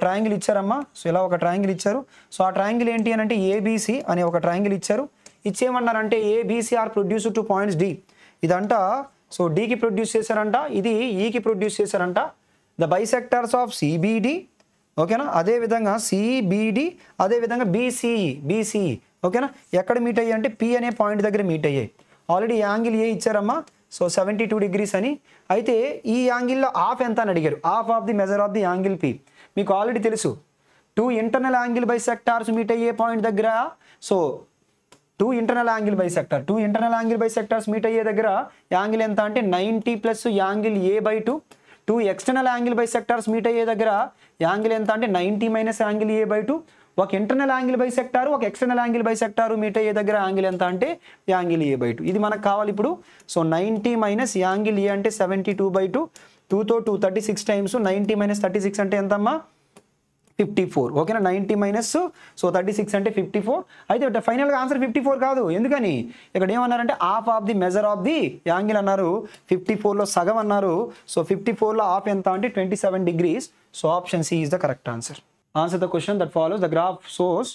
triangle ఇచ్చారమ్మా. So ఇలా ఒక triangle ఇచ్చారు. So ఆ triangle ఏంటి అని అంటే ABC అనే ఒక ట్రయాంగిల్ ఇచ్చారు. ఇచ్చేయమన్నారంటే ABC are produce to points D. ఇదంట Dకి ప్రొడ్యూస్ చేశారంట, ఇది Eకి ప్రొడ్యూస్ చేశారంట. ద బైసెక్టర్స్ ఆఫ్ CBD, ఓకేనా, అదేవిధంగా CBD, అదేవిధంగా BCE ఓకేనా, ఎక్కడ మీట్ అయ్యాయి అంటే P అనే పాయింట్ దగ్గర మీట్ అయ్యాయి. ఆల్రెడీ యాంగిల్ ఏ ఇచ్చారమ్మా. 72 degrees అని. అయితే ఈ యాంగిల్లో హాఫ్ ఎంత అని అడిగారు. Half of the measure of the angle P. మీకు ఆల్రెడీ తెలుసు 2 ఇంటర్నల్ యాంగిల్ బైసెక్టార్స్ మీట్ అయ్యే పాయింట్ దగ్గర, 2 ఇంటర్నల్ యాంగిల్ బైసెక్టార్స్ మీట్ అయ్యే దగ్గర యాంగిల్ ఎంత అంటే 90 plus angle A/2. 2 external angle bisectors meet అయ్యే దగ్గర యాంగిల్ ఎంత అంటే 90 మైనస్ యాంగిల్ A/2. ఒక ఇంటర్నల్ యాంగిల్ బైసెక్టారు, ఒక ఎక్స్టర్నల్ యాంగిల్ బైసెక్టారు మీట్ అయ్యే దగ్గర యాంగిల్ ఎంత అంటే యాంగిల్ A/2. ఇది మనకు కావాలి ఇప్పుడు. 90 మైనస్ యాంగిల్ A అంటే 72/2. 2తో 2 36 టైమ్స్ 90 మైనస్ 36 అంటే ఎంతమ్మా 54. ఓకేనా, 90 మైనస్ 36 అంటే 54. అయితే ఫైనల్గా ఆన్సర్ 54 కాదు. ఎందుకని ఇక్కడ ఏమన్నారంటే half of the measure of the angle అన్నారు. 54లో సగం అన్నారు. 54లో హాఫ్ ఎంత అంటే 27 degrees. So option C is the correct answer. Answer the question that follows. The graph shows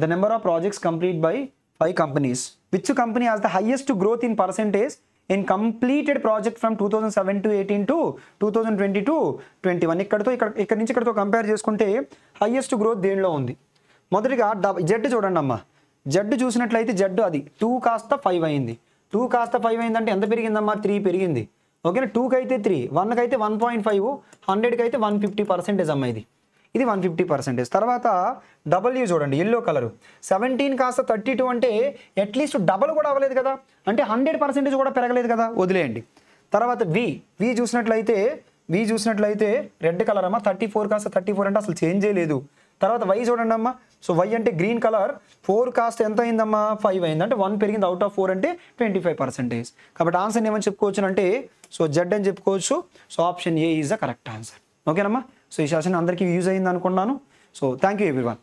the number of projects complete by 5 companies. Which company has the highest growth in percentage in completed project from 2007 to 18 to 2020 to 21? ఇక్కడ నుంచి ఇక్కడతో compare చేసుకుంటే highest growth దేనిలో ఉంది? మొదటిగా Z చూడండి అమ్మా. Z చూసినట్లయితే జెడ్ అది 2 కాస్త 5 అయింది. 2 కాస్త 5 అయిందంటే ఎంత పెరిగిందమ్మా 3 పెరిగింది. ఓకేనా, 2కి అయితే 3, 1కి అయితే 1.5, 100కి అయితే 150% అమ్మ. ఇది 150%. తర్వాత డబ్ల్యూ చూడండి, ఎల్లో కలరు. 17 కాస్త 32 అంటే అట్లీస్ట్ డబల్ కూడా అవ్వలేదు కదా, అంటే 100% కూడా పెరగలేదు కదా, వదిలేయండి. తర్వాత వి చూసినట్లయితే రెడ్ కలర్ అమ్మ. 34 కాస్త 34 అంటే అసలు చేంజ్ చేయలేదు. తర్వాత వై చూడండి అమ్మా. వై అంటే గ్రీన్ కలర్. 4 కాస్త ఎంత అయిందమ్మా 5 అయింది, అంటే 1 పెరిగింది. అవుట్ ఆఫ్ 4 అంటే 25%. కాబట్టి ఆన్సర్ ఏమని చెప్పుకోవచ్చు అంటే జెడ్ అని చెప్పుకోవచ్చు. Option A is the correct answer. ఓకేనమ్మా. ఈ సెషన్ అందరికీ యూజ్ అయింది అనుకున్నాను. Thank you everyone.